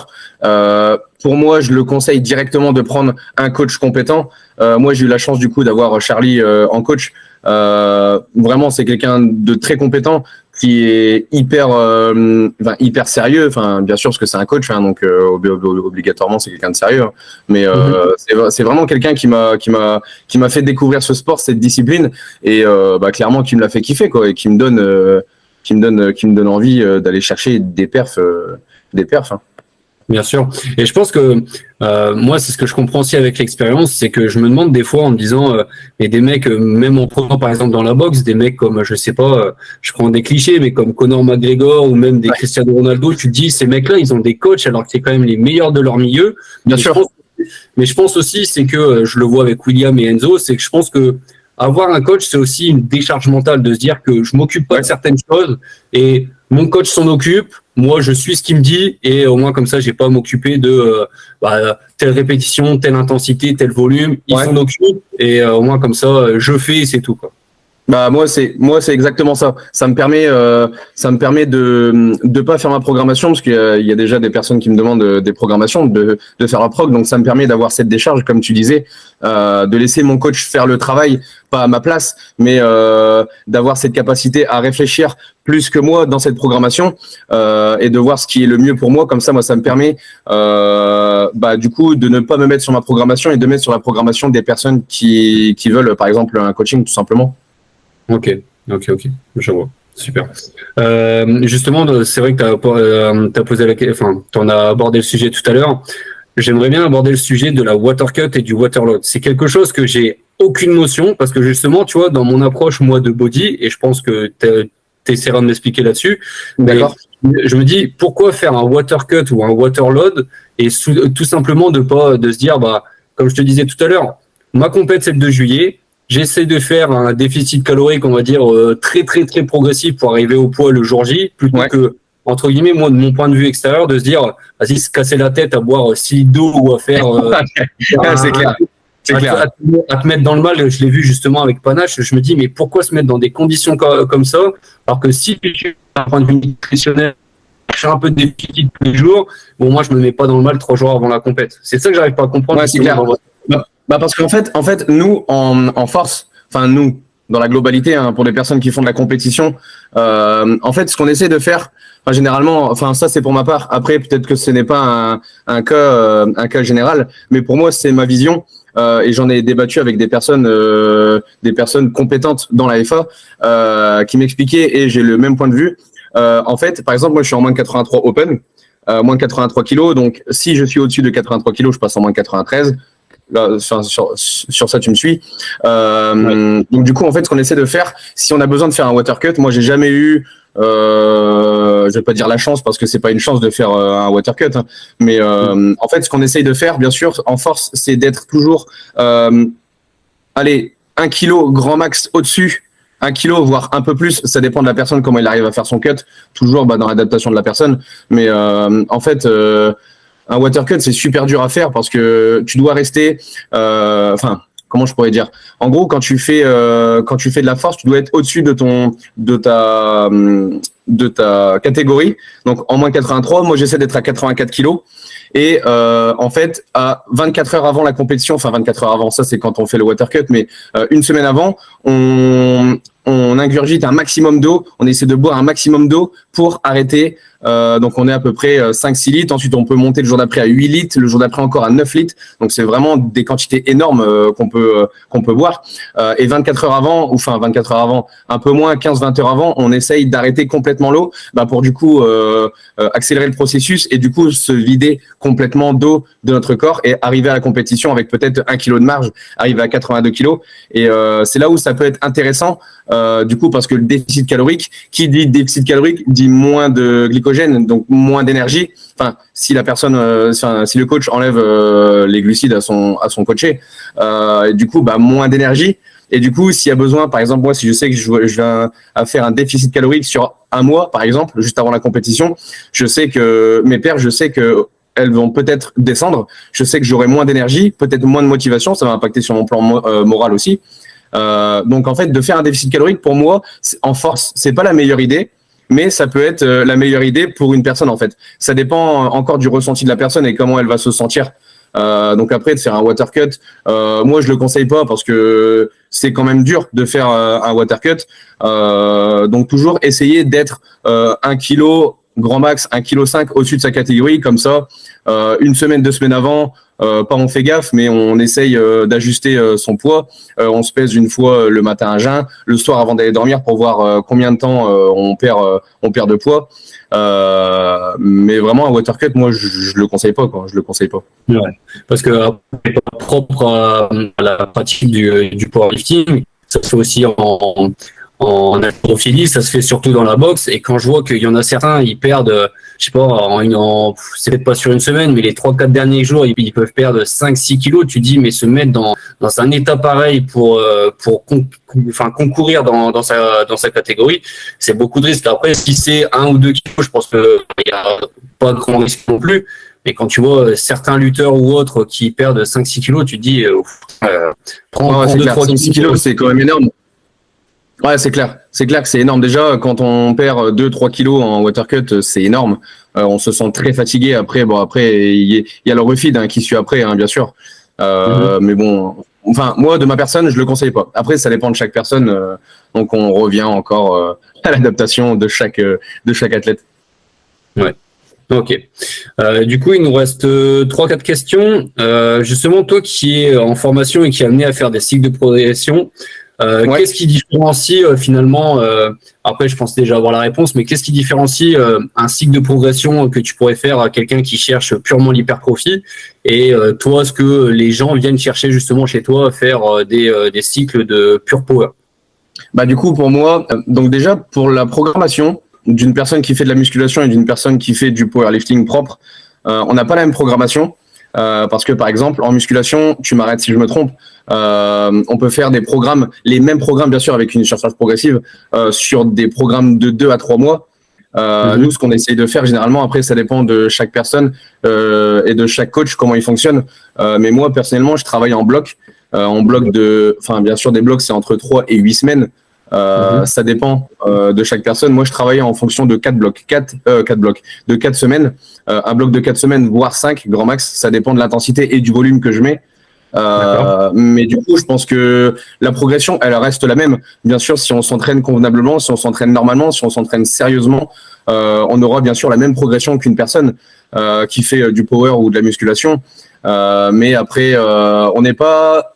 pour moi, je le conseille directement de prendre un coach compétent. Moi, j'ai eu la chance du coup d'avoir Charlie en coach. Vraiment, c'est quelqu'un de très compétent qui est hyper sérieux. Bien sûr, parce que c'est un coach, donc obligatoirement c'est quelqu'un de sérieux. Mais c'est vraiment quelqu'un qui m'a fait découvrir ce sport, cette discipline, et clairement qui me l'a fait kiffer, quoi, et qui me donne envie d'aller chercher des perfs. Bien sûr. Et je pense que moi, c'est ce que je comprends aussi avec l'expérience, c'est que je me demande des fois en me disant, et des mecs, même en prenant par exemple dans la boxe, des mecs comme, je sais pas, je prends des clichés, mais comme Conor McGregor ou même des Cristiano Ronaldo, tu te dis, ces mecs-là, ils ont des coachs alors que c'est quand même les meilleurs de leur milieu. Bien sûr. Mais je pense aussi, c'est que je le vois avec William et Enzo, c'est que je pense que avoir un coach, c'est aussi une décharge mentale de se dire que je m'occupe pas de certaines choses et mon coach s'en occupe. Moi, je suis ce qu'il me dit et au moins comme ça, j'ai pas à m'occuper de telle répétition, telle intensité, tel volume. Il s'en occupe et au moins comme ça, je fais et c'est tout, quoi. Bah moi c'est exactement ça. Ça me permet de pas faire ma programmation parce qu'il y a déjà des personnes qui me demandent des programmations de faire la prog, donc ça me permet d'avoir cette décharge comme tu disais, de laisser mon coach faire le travail pas à ma place, mais d'avoir cette capacité à réfléchir plus que moi dans cette programmation et de voir ce qui est le mieux pour moi. Comme ça, moi ça me permet du coup de ne pas me mettre sur ma programmation et de mettre sur la programmation des personnes qui veulent par exemple un coaching tout simplement. Ok, je vois. Super. Justement, c'est vrai que t'as posé t'en as abordé le sujet tout à l'heure. J'aimerais bien aborder le sujet de la water cut et du water load. C'est quelque chose que j'ai aucune notion parce que justement, tu vois, dans mon approche, moi, de body, et je pense que t'essaieras de m'expliquer là-dessus. D'accord. Je me dis, pourquoi faire un water cut ou un water load et tout simplement de se dire, comme je te disais tout à l'heure, ma compète, c'est le 2 juillet. J'essaie de faire un déficit calorique, on va dire, très, très, très progressif pour arriver au poids le jour J, plutôt que, entre guillemets, moi, de mon point de vue extérieur, de se dire, vas-y, se casser la tête à boire 6 litres d'eau ou à faire... c'est clair. À te mettre dans le mal, je l'ai vu justement avec Panache, je me dis, mais pourquoi se mettre dans des conditions comme ça, alors que si tu es d'un point de vue nutritionnel, je fais un peu de déficit tous les jours, bon, moi, je me mets pas dans le mal 3 jours avant la compète. C'est ça que j'arrive pas à comprendre. Ouais, c'est clair. Parce qu'en fait, nous, en force, enfin, nous, dans la globalité, hein, pour les personnes qui font de la compétition, en fait, ce qu'on essaie de faire, généralement, ça, c'est pour ma part. Après, peut-être que ce n'est pas un cas général, mais pour moi, c'est ma vision. Et j'en ai débattu avec des personnes compétentes dans la FA, qui m'expliquaient, et j'ai le même point de vue. En fait, par exemple, moi, je suis en moins de 83 open, moins de 83 kilos. Donc, si je suis au-dessus de 83 kilos, je passe en moins de 93. Là, sur ça, tu me suis. Donc, du coup, en fait, ce qu'on essaie de faire, si on a besoin de faire un water cut, moi, j'ai jamais eu, je vais pas dire la chance parce que c'est pas une chance de faire un water cut, hein, mais en fait, ce qu'on essaye de faire, bien sûr, en force, c'est d'être toujours, 1 kilo grand max au-dessus. 1 kilo, voire un peu plus, ça dépend de la personne, comment il arrive à faire son cut, toujours dans l'adaptation de la personne. Mais en fait, un water cut, c'est super dur à faire parce que tu dois rester, comment je pourrais dire? En gros, quand tu fais de la force, tu dois être au-dessus de ta catégorie. Donc, en moins 83, moi, j'essaie d'être à 84 kilos. Et en fait, à 24 heures avant la compétition, 24 heures avant, ça c'est quand on fait le water cut, mais une semaine avant, on ingurgite un maximum d'eau, on essaie de boire un maximum d'eau pour arrêter. Donc on est à peu près 5-6 litres, ensuite on peut monter le jour d'après à 8 litres, le jour d'après encore à 9 litres, donc c'est vraiment des quantités énormes qu'on peut boire. Et 24 heures avant, 24 heures avant, un peu moins, 15-20 heures avant, on essaye d'arrêter complètement l'eau pour du coup accélérer le processus et du coup se vider complètement d'eau de notre corps et arriver à la compétition avec peut-être 1 kilo de marge, arriver à 82 kilos. Et c'est là où ça peut être intéressant, du coup, parce que le déficit calorique, qui dit déficit calorique, dit moins de glycogène, donc moins d'énergie. Si la personne, si le coach enlève les glucides à son coaché, du coup, moins d'énergie. Et du coup, s'il y a besoin, par exemple, moi, si je sais que je viens à faire un déficit calorique sur un mois, par exemple, juste avant la compétition, je sais que mes perfs, elles vont peut-être descendre. Je sais que j'aurai moins d'énergie, peut-être moins de motivation. Ça va impacter sur mon plan moral aussi. Donc, en fait, de faire un déficit calorique, pour moi, en force, c'est pas la meilleure idée, mais ça peut être la meilleure idée pour une personne, en fait. Ça dépend encore du ressenti de la personne et comment elle va se sentir. Donc après, de faire un water cut, moi, je le conseille pas parce que c'est quand même dur de faire un water cut. Donc, toujours essayer d'être 1 kilo grand max 1,5 kg au-dessus de sa catégorie, comme ça, une semaine, 2 semaines avant, pas on fait gaffe, mais on essaye d'ajuster son poids. On se pèse une fois le matin à jeun, le soir avant d'aller dormir pour voir combien de temps on perd de poids. Mais vraiment un water cut, moi je le conseille pas, quoi. Je le conseille pas. Ouais. Parce que c'est pas propre à la pratique du powerlifting, ça se fait aussi en haltérophilie, ça se fait surtout dans la boxe. Et quand je vois qu'il y en a certains, ils perdent je sais pas, c'est peut-être pas sur une semaine, mais les 3-4 derniers jours, ils peuvent perdre 5-6 kilos. Tu dis, mais se mettre dans un état pareil pour concourir dans sa catégorie, c'est beaucoup de risques. Après, si c'est 1 ou 2 kilos, je pense que il y a pas de grand risque non plus. Mais quand tu vois certains lutteurs ou autres qui perdent 5-6 kilos, tu te dis, prends 2-3 kilos, c'est quand même énorme. Ouais, c'est clair. C'est clair que c'est énorme. Déjà, quand on perd 2-3 kilos en watercut, c'est énorme. On se sent très fatigué. Après, il y a le refeed qui suit après, bien sûr. Mais bon, enfin, moi, de ma personne, je le conseille pas. Après, ça dépend de chaque personne. Donc, on revient encore à l'adaptation de chaque athlète. Ouais. Ok. Du coup, il nous reste 3-4 questions. Justement, toi qui es en formation et qui est amené à faire des cycles de progression, qu'est-ce qui différencie finalement, après je pense déjà avoir la réponse, mais qu'est-ce qui différencie un cycle de progression que tu pourrais faire à quelqu'un qui cherche purement l'hypertrophie et toi, ce que les gens viennent chercher justement chez toi, faire des cycles de pure power? Du coup, pour moi, donc déjà pour la programmation d'une personne qui fait de la musculation et d'une personne qui fait du powerlifting propre, on n'a pas la même programmation. Parce que par exemple en musculation, tu m'arrêtes si je me trompe, on peut faire les mêmes programmes bien sûr avec une surcharge progressive sur des programmes de 2 à 3 mois. Nous, ce qu'on essaye de faire généralement, après ça dépend de chaque personne et de chaque coach comment il fonctionne. Mais moi personnellement, je travaille en bloc. Bien sûr des blocs c'est entre 3 et 8 semaines. Ça dépend de chaque personne. Moi, je travaille en fonction de 4 blocs, de 4 semaines. Un bloc de 4 semaines, voire 5, grand max. Ça dépend de l'intensité et du volume que je mets. Mais du coup, je pense que la progression, elle reste la même. Bien sûr, si on s'entraîne convenablement, si on s'entraîne normalement, si on s'entraîne sérieusement, on aura bien sûr la même progression qu'une personne qui fait du power ou de la musculation. Mais après, on n'est pas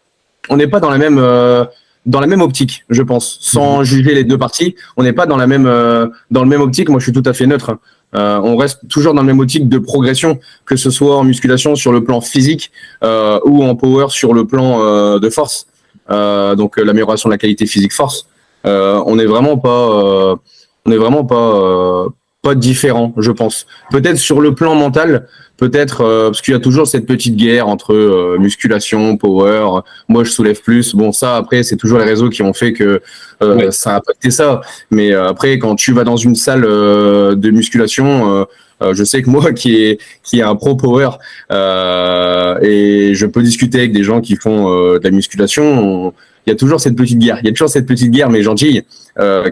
dans la même optique, je pense, sans juger les deux parties. On n'est pas dans le même optique. Moi, je suis tout à fait neutre. On reste toujours dans le même optique de progression, que ce soit en musculation sur le plan physique ou en power sur le plan de force. Donc l'amélioration de la qualité physique-force. On n'est vraiment pas différent, je pense. Peut-être sur le plan mental, parce qu'il y a toujours cette petite guerre entre musculation, power. Moi, je soulève plus. Bon, ça, après, c'est toujours les réseaux qui ont fait que ça a impacté ça. Mais après, quand tu vas dans une salle de musculation, je sais que moi, qui est un pro power, et je peux discuter avec des gens qui font de la musculation, il y a toujours cette petite guerre. Il y a toujours cette petite guerre, mais gentille,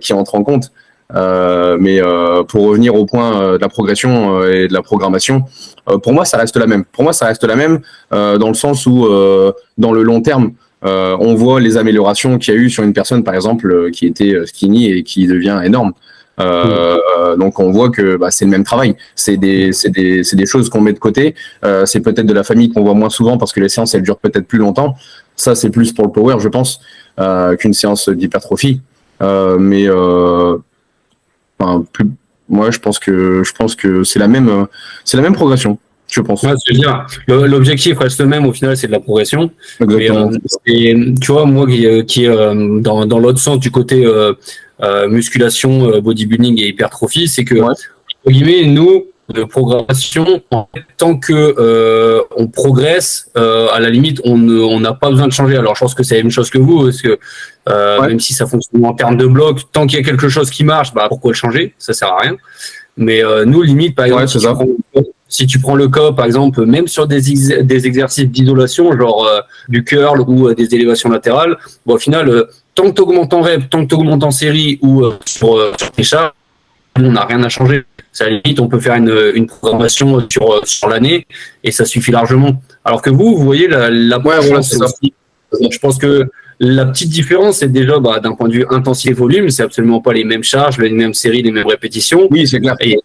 qui entre en compte. Mais pour revenir au point de la progression et de la programmation, pour moi ça reste la même. Dans le sens où dans le long terme, on voit les améliorations qu'il y a eu sur une personne par exemple qui était skinny et qui devient énorme. Donc on voit que c'est le même travail. C'est des choses qu'on met de côté. C'est peut-être de la famille qu'on voit moins souvent parce que les séances elles durent peut-être plus longtemps. Ça c'est plus pour le power je pense qu'une séance d'hypertrophie. Moi, je pense que c'est la même progression, je pense. Ouais, c'est-à-dire, l'objectif reste le même, au final, c'est de la progression. Exactement. Et, tu vois, moi qui est dans l'autre sens du côté musculation, bodybuilding et hypertrophie, c'est que, entre guillemets, nous, de programmation, en fait, tant que on progresse, à la limite, on n'a pas besoin de changer. Alors, je pense que c'est la même chose que vous, parce que même si ça fonctionne en termes de bloc, tant qu'il y a quelque chose qui marche, pourquoi le changer? Ça sert à rien. Mais nous, limite, par exemple, si tu prends le cas, par exemple, même sur des exercices d'isolation, genre du curl ou des élévations latérales, au final, tant que tu augmentes en rep, tant que tu augmentes en série ou sur tes charges, on n'a rien à changer. À la limite, on peut faire une programmation sur l'année et ça suffit largement. Alors que vous voyez, je pense que la petite différence, c'est déjà d'un point de vue intensité volume, c'est absolument pas les mêmes charges, les mêmes séries, les mêmes répétitions. Oui, c'est clair. Et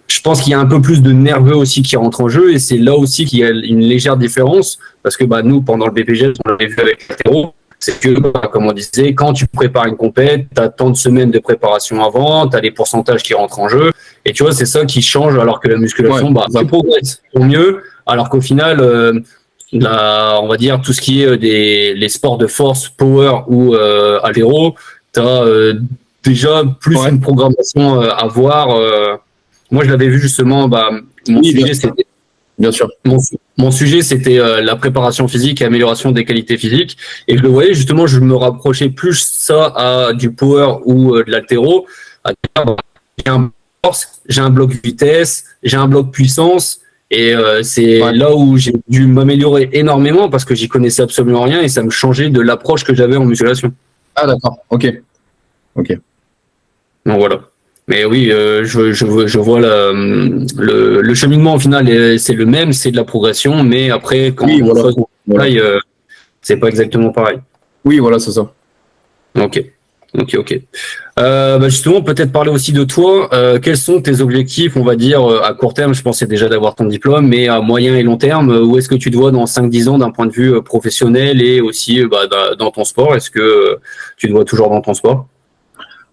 je pense qu'il y a un peu plus de nerveux aussi qui rentre en jeu et c'est là aussi qu'il y a une légère différence parce que nous, pendant le BPG, on l'avait vu avec l'hétéro, c'est que, comme on disait, quand tu prépares une compète, tu as tant de semaines de préparation avant, tu as des pourcentages qui rentrent en jeu. Et tu vois, c'est ça qui change alors que la musculation, ça progresse au mieux. Alors qu'au final, on va dire tout ce qui est les sports de force, power ou haltéro, tu as déjà plus une programmation à voir Moi, je l'avais vu justement. Mon Oui, sujet, c'était bien sûr. mon sujet, c'était la préparation physique et amélioration des qualités physiques. Et je le voyais justement, je me rapprochais plus ça à du power ou de l'haltéro. À dire, j'ai un bloc force, j'ai un bloc vitesse, j'ai un bloc puissance. Et c'est là où j'ai dû m'améliorer énormément parce que j'y connaissais absolument rien et ça me changeait de l'approche que j'avais en musculation. Ah, d'accord. Ok. Donc voilà. Mais oui, je vois le cheminement au final, c'est le même, c'est de la progression, mais après, quand Oui, on voilà. creuse le travail, c'est pas exactement pareil. Oui, voilà, c'est ça. Ok. Justement, peut-être parler aussi de toi. Quels sont tes objectifs, on va dire, à court terme? Je pensais déjà d'avoir ton diplôme, mais à moyen et long terme, où est-ce que tu te vois dans 5-10 ans d'un point de vue professionnel et aussi dans ton sport? Est-ce que tu te vois toujours dans ton sport?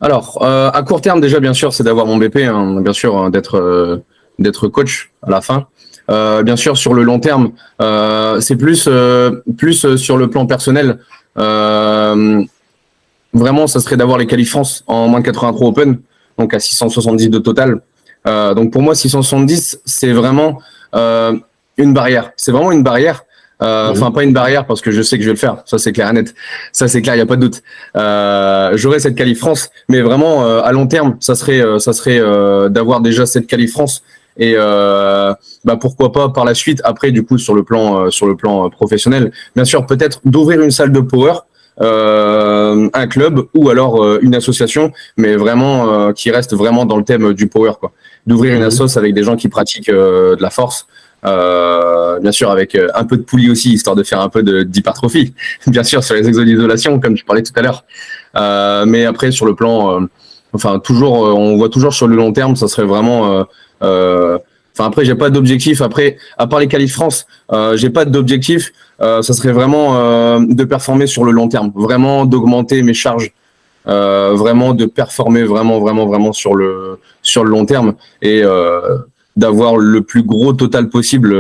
Alors, à court terme, déjà, bien sûr, c'est d'avoir mon BP, hein, bien sûr, d'être coach à la fin. Bien sûr, sur le long terme, c'est plus sur le plan personnel. Vraiment, ça serait d'avoir les qualifs France en moins de 83 Open, donc à 670 de total. Donc pour moi, 670, c'est vraiment une barrière. C'est vraiment une barrière. Enfin, pas une barrière parce que je sais que je vais le faire. Ça, c'est clair et net. Ça, c'est clair, il n'y a pas de doute. J'aurai cette qualif France, mais vraiment, à long terme, ça serait d'avoir déjà cette qualif France. Et pourquoi pas par la suite, après, du coup, sur le plan professionnel, bien sûr, peut-être d'ouvrir une salle de power. Un club ou alors une association, mais vraiment qui reste vraiment dans le thème du power, quoi. D'ouvrir une assoce avec des gens qui pratiquent de la force, bien sûr avec un peu de poulie aussi, histoire de faire un peu d'hypertrophie, bien sûr sur les exos d'isolation, comme je parlais tout à l'heure. Mais après sur le plan, toujours, on voit toujours sur le long terme, ça serait vraiment après, j'ai pas d'objectif. Après, à part les qualifs France, j'ai pas d'objectif. Ça serait vraiment de performer sur le long terme, vraiment d'augmenter mes charges, vraiment de performer vraiment sur le long terme et d'avoir le plus gros total possible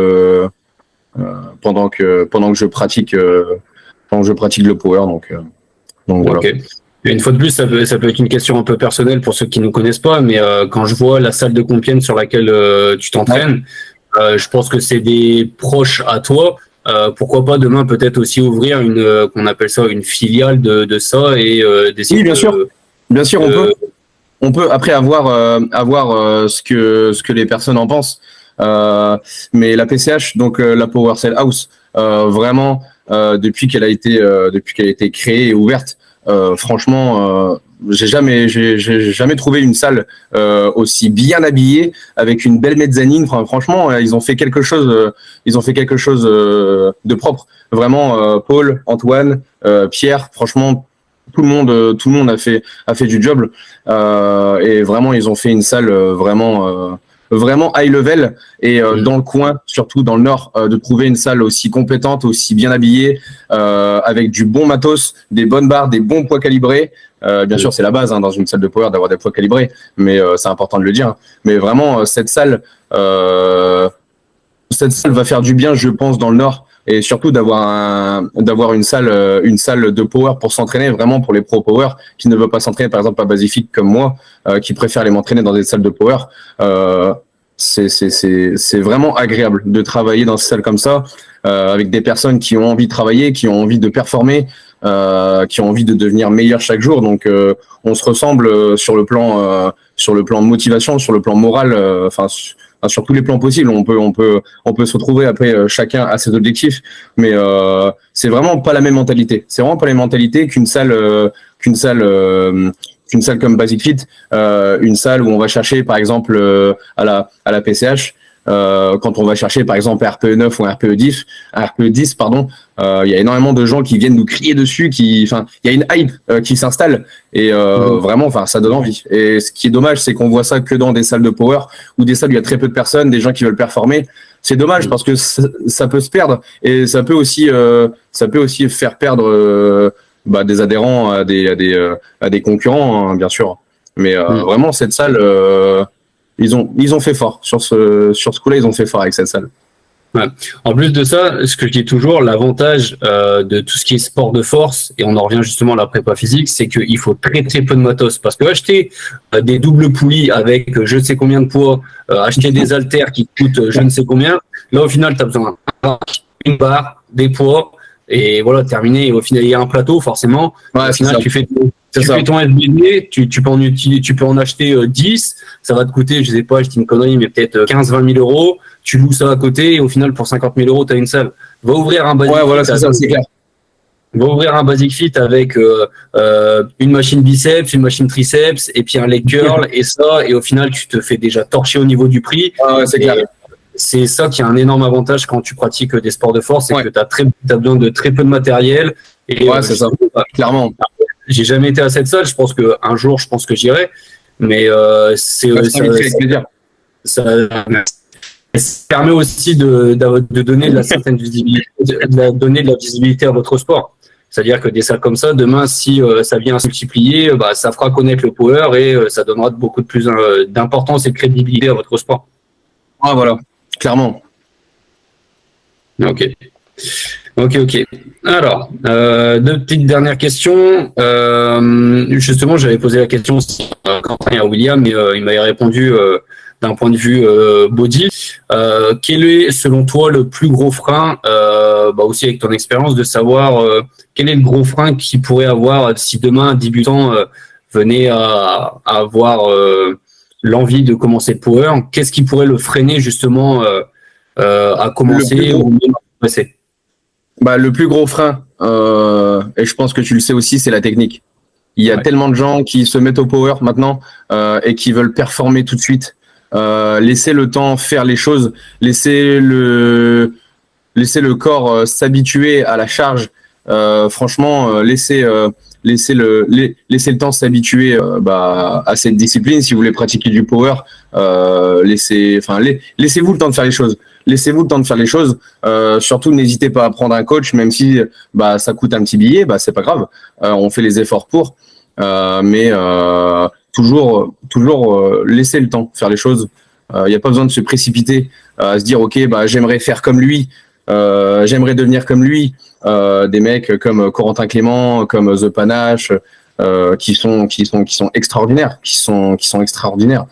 pendant que je pratique le power. Donc voilà. Ok. Et une fois de plus, ça peut être une question un peu personnelle pour ceux qui ne connaissent pas, mais quand je vois la salle de Compiègne sur laquelle tu t'entraînes, je pense que c'est des proches à toi. Pourquoi pas demain peut-être aussi ouvrir qu'on appelle ça une filiale de ça et d'essayer Oui, bien sûr. Bien sûr, on peut après avoir ce que les personnes en pensent. Mais la PCH, donc la Power Cell House, vraiment depuis qu'elle a été créée et ouverte, franchement, j'ai jamais trouvé une salle aussi bien habillée avec une belle mezzanine. Enfin, franchement, ils ont fait quelque chose. De propre. Vraiment, Paul, Antoine, Pierre. Franchement, tout le monde a fait du job. Et vraiment, ils ont fait une salle vraiment high level et dans le coin, surtout dans le nord, de trouver une salle aussi compétente, aussi bien habillée, avec du bon matos, des bonnes barres, des bons poids calibrés. Bien sûr, c'est la base dans une salle de power d'avoir des poids calibrés, mais c'est important de le dire. Mais vraiment, cette salle va faire du bien, je pense, dans le nord. Et surtout d'avoir une salle de power pour s'entraîner, vraiment pour les pro power qui ne veulent pas s'entraîner par exemple à Basifique comme moi, qui préfèrent les m'entraîner dans des salles de power. C'est vraiment agréable de travailler dans ces salles comme ça, avec des personnes qui ont envie de travailler, qui ont envie de performer, qui ont envie de devenir meilleurs chaque jour. Donc on se ressemble sur le plan de motivation, sur le plan moral, sur tous les plans possibles. On peut se retrouver après, chacun a ses objectifs, mais c'est vraiment pas la même mentalité. C'est vraiment pas la même mentalité qu'une salle comme Basic Fit, une salle où on va chercher par exemple à la PCH. Quand on va chercher par exemple un RPE 9 ou un RPE 10, pardon, il y a énormément de gens qui viennent nous crier dessus, il y a une hype qui s'installe et vraiment, ça donne envie. Et ce qui est dommage, c'est qu'on voit ça que dans des salles de power ou des salles où il y a très peu de personnes, des gens qui veulent performer. C'est dommage parce que ça peut se perdre et ça peut aussi faire perdre des adhérents à des concurrents, hein, bien sûr. Mais vraiment, cette salle, ils ont fait fort sur ce coup-là, ils ont fait fort avec cette salle. Ouais. En plus de ça, ce que je dis toujours, l'avantage de tout ce qui est sport de force, et on en revient justement à la prépa physique, c'est qu'il faut très très peu de matos. Parce que acheter des doubles poulies avec je ne sais combien de poids, acheter des haltères qui coûtent je ne sais combien, là au final tu as besoin d'une barre, des poids, et voilà, terminé. Et au final, il y a un plateau forcément. Ouais, au final, tu fais ton SBD, tu peux en acheter 10, ça va te coûter, je sais pas, je dis une connerie, mais peut-être 15-20 000 euros. Tu loues ça à côté et au final, pour 50 000 euros, tu as une salle. Va ouvrir un Basic ouais, voilà, Fit. c'est ça, c'est clair. Va ouvrir un Basic Fit avec une machine biceps, une machine triceps et puis un leg curl et ça. Et au final, tu te fais déjà torcher au niveau du prix. Ah ouais, c'est clair. C'est ça qui a un énorme avantage quand tu pratiques des sports de force, c'est que tu as besoin de très peu de matériel. Et, ouais, c'est ça, clairement. J'ai jamais été à cette salle. Je pense qu'un jour, je pense que j'irai. Mais c'est ça permet aussi de donner de la certaine visibilité, donner de la visibilité à votre sport. C'est-à-dire que des salles comme ça, demain, si ça vient à se multiplier, ça fera connaître le power et ça donnera beaucoup de plus d'importance et de crédibilité à votre sport. Ah voilà, clairement. Ok. Alors, deux petites dernières questions. Justement, j'avais posé la question à Quentin et à William, mais il m'avait répondu d'un point de vue body. Quel est, selon toi, le plus gros frein, aussi avec ton expérience, de savoir quel est le gros frein qu'il pourrait avoir si demain un débutant venait à avoir l'envie de commencer le power? Qu'est-ce qui pourrait le freiner justement à commencer ou même à progresser? Le plus gros frein, et je pense que tu le sais aussi, c'est la technique. Il y a tellement de gens qui se mettent au power maintenant et qui veulent performer tout de suite. Laisser le temps faire les choses, laisser le corps s'habituer à la charge. Franchement, laisser le temps s'habituer à cette discipline. Si vous voulez pratiquer du power, laissez-vous le temps de faire les choses. Laissez-vous le temps de faire les choses. Surtout, n'hésitez pas à prendre un coach, même si ça coûte un petit billet. C'est pas grave. On fait les efforts pour. Mais toujours laisser le temps faire les choses. Il n'y a pas besoin de se précipiter à se dire ok, j'aimerais faire comme lui. J'aimerais devenir comme lui. Des mecs comme Corentin Clément, comme The Panache, qui sont extraordinaires, qui sont extraordinaires.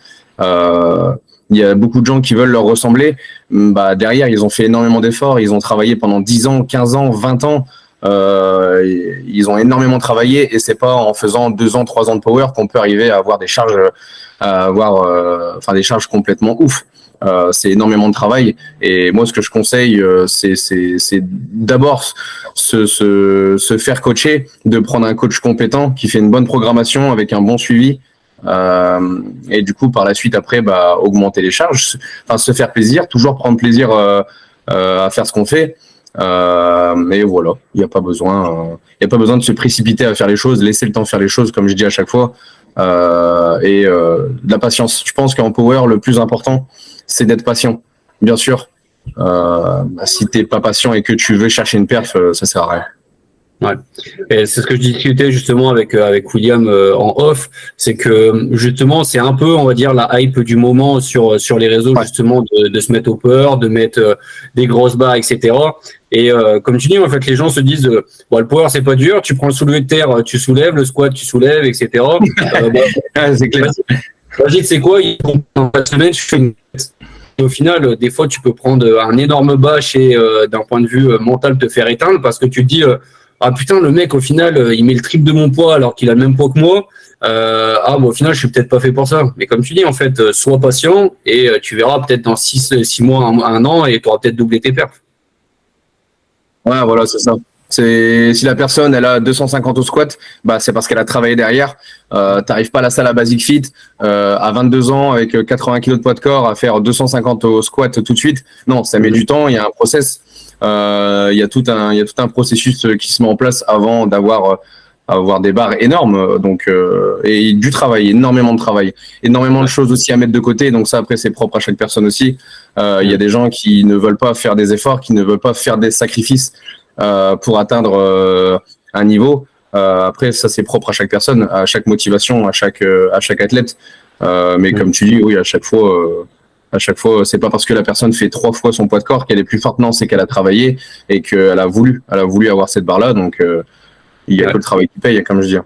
Il y a beaucoup de gens qui veulent leur ressembler. Derrière, ils ont fait énormément d'efforts. Ils ont travaillé pendant 10 ans, 15 ans, 20 ans. Ils ont énormément travaillé et c'est pas en faisant 2 ans, 3 ans de power qu'on peut arriver à avoir des charges, des charges complètement ouf. C'est énormément de travail et moi ce que je conseille c'est d'abord se faire coacher, de prendre un coach compétent qui fait une bonne programmation avec un bon suivi et du coup par la suite après augmenter les charges, se faire plaisir, toujours prendre plaisir à faire ce qu'on fait. Mais voilà, il n'y a pas besoin de se précipiter à faire les choses, laisser le temps faire les choses comme je dis à chaque fois et de la patience. Je pense qu'en power le plus important c'est d'être patient, bien sûr. Si t'es pas patient et que tu veux chercher une perf, ça sert à rien. Ouais. Et c'est ce que je discutais justement avec William en off, c'est que justement c'est un peu, on va dire, la hype du moment sur les réseaux, justement de se mettre au power, de mettre des grosses barres, etc. Et comme tu dis, en fait, les gens se disent le power c'est pas dur, tu prends le soulevé de terre, tu soulèves, le squat tu soulèves, etc. C'est clair. Vas-y, c'est quoi, dans la semaine je fais une... Et au final, des fois, tu peux prendre un énorme bâche et d'un point de vue mental te faire éteindre parce que tu te dis ah putain, le mec au final il met le triple de mon poids alors qu'il a le même poids que moi. Au final je suis peut-être pas fait pour ça. Mais comme tu dis, en fait, sois patient et tu verras peut-être dans 6 mois, un an et tu auras peut-être doublé tes perfs. Ouais, voilà, c'est ça. Si la personne elle a 250 au squat, c'est parce qu'elle a travaillé derrière. T'arrives pas à la salle à Basic Fit à 22 ans avec 80 kg de poids de corps à faire 250 au squat tout de suite. Non, ça met du temps. Il y a un process. Il y a tout un processus qui se met en place avant d'avoir des barres énormes. Donc et du travail, énormément de travail, énormément de choses aussi à mettre de côté. Donc ça après c'est propre à chaque personne aussi. Il y a des gens qui ne veulent pas faire des efforts, qui ne veulent pas faire des sacrifices pour atteindre un niveau. Après, ça c'est propre à chaque personne, à chaque motivation, à chaque athlète. Mais comme tu dis, oui, à chaque fois, À chaque fois, c'est pas parce que la personne fait 3 fois son poids de corps qu'elle est plus forte. Non, c'est qu'elle a travaillé et qu'elle a voulu avoir cette barre-là. Donc, il y a que le travail qui paye, comme je dis.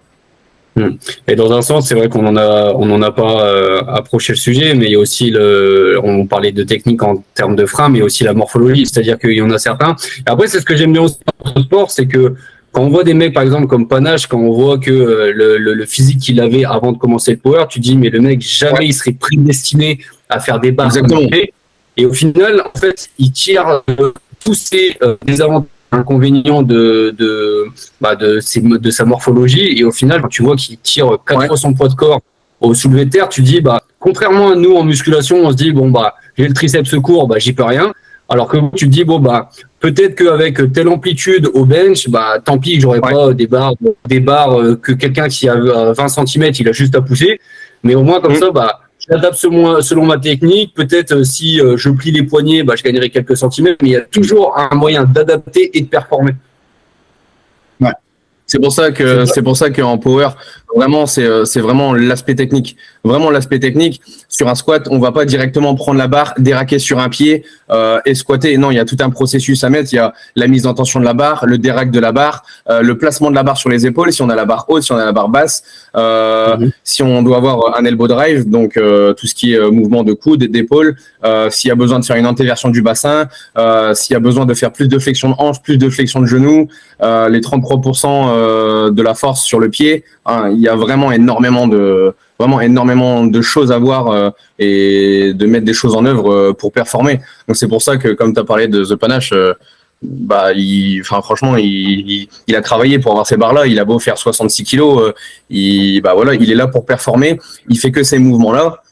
Et dans un sens, c'est vrai qu'on en a pas approché le sujet, mais il y a aussi on parlait de technique en termes de frein, mais aussi la morphologie, c'est-à-dire qu'il y en a certains. Et après, c'est ce que j'aime bien aussi dans le sport, c'est que quand on voit des mecs, par exemple, comme Panache, quand on voit que le physique qu'il avait avant de commencer le power, tu dis, mais le mec, jamais il serait prédestiné à faire des barres. Exactement. Et au final, en fait, il tire tous ces désavantages, inconvénients de sa morphologie. Et au final, quand tu vois qu'il tire 4 fois son poids de corps au soulevé de terre, tu dis, contrairement à nous en musculation, on se dit, j'ai le triceps court, j'y peux rien. Alors que tu te dis, peut-être qu'avec telle amplitude au bench, tant pis, j'aurais pas des barres que quelqu'un qui a 20 cm, il a juste à pousser. Mais au moins, comme ça, j'adapte selon ma technique. Peut-être si je plie les poignets, je gagnerai quelques centimètres, mais il y a toujours un moyen d'adapter et de performer. Ouais. C'est pour ça qu'en power, vraiment, c'est vraiment l'aspect technique. Vraiment l'aspect technique. Sur un squat, on va pas directement prendre la barre, déraquer sur un pied et squatter. Non, il y a tout un processus à mettre. Il y a la mise en tension de la barre, le déraque de la barre, le placement de la barre sur les épaules, si on a la barre haute, si on a la barre basse, si on doit avoir un elbow drive, donc tout ce qui est mouvement de coude, d'épaule, s'il y a besoin de faire une antéversion du bassin, s'il y a besoin de faire plus de flexion de hanche, plus de flexion de genou, les 33% de la force sur le pied. Il y a vraiment énormément de choses à voir et de mettre des choses en œuvre pour performer. Donc c'est pour ça que, comme tu as parlé de The Panache, franchement, il a travaillé pour avoir ces barres-là. Il a beau faire 66 kilos, il est là pour performer. Il fait que ces mouvements-là.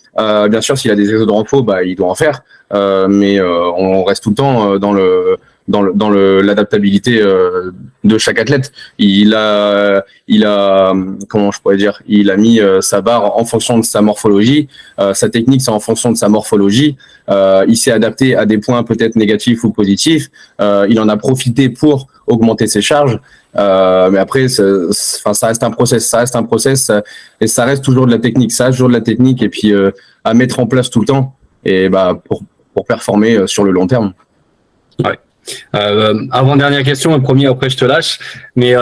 Bien sûr, s'il a des exos de renfo, il doit en faire. Mais on reste tout le temps dans l'adaptabilité de chaque athlète. Il a comment je pourrais dire, il a mis sa barre en fonction de sa morphologie, sa technique c'est en fonction de sa morphologie. Il s'est adapté à des points peut-être négatifs ou positifs. Il en a profité pour augmenter ses charges. Mais après, ça reste un process, et ça reste toujours de la technique. Ça reste toujours de la technique et puis à mettre en place tout le temps et pour performer sur le long terme. Ouais. Avant-dernière question, le premier, après je te lâche. Mais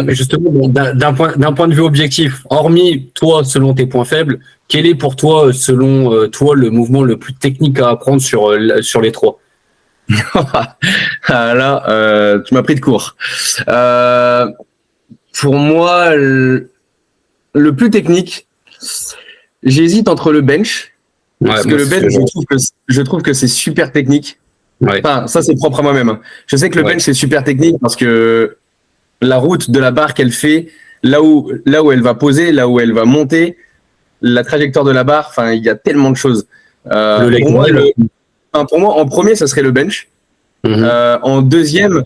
justement, d'un point de vue objectif, hormis toi, selon tes points faibles, quel est pour toi, selon toi, le mouvement le plus technique à apprendre sur les trois? Là, tu m'as pris de court. Pour moi, le plus technique, j'hésite entre le bench. Parce que le bench, je trouve que c'est super technique. Ouais. Enfin, ça, c'est propre à moi-même. Je sais que le bench, c'est super technique parce que la route de la barre qu'elle fait, là où elle va poser, là où elle va monter, la trajectoire de la barre, il y a tellement de choses. Pour moi, en premier, ça serait le bench. En deuxième,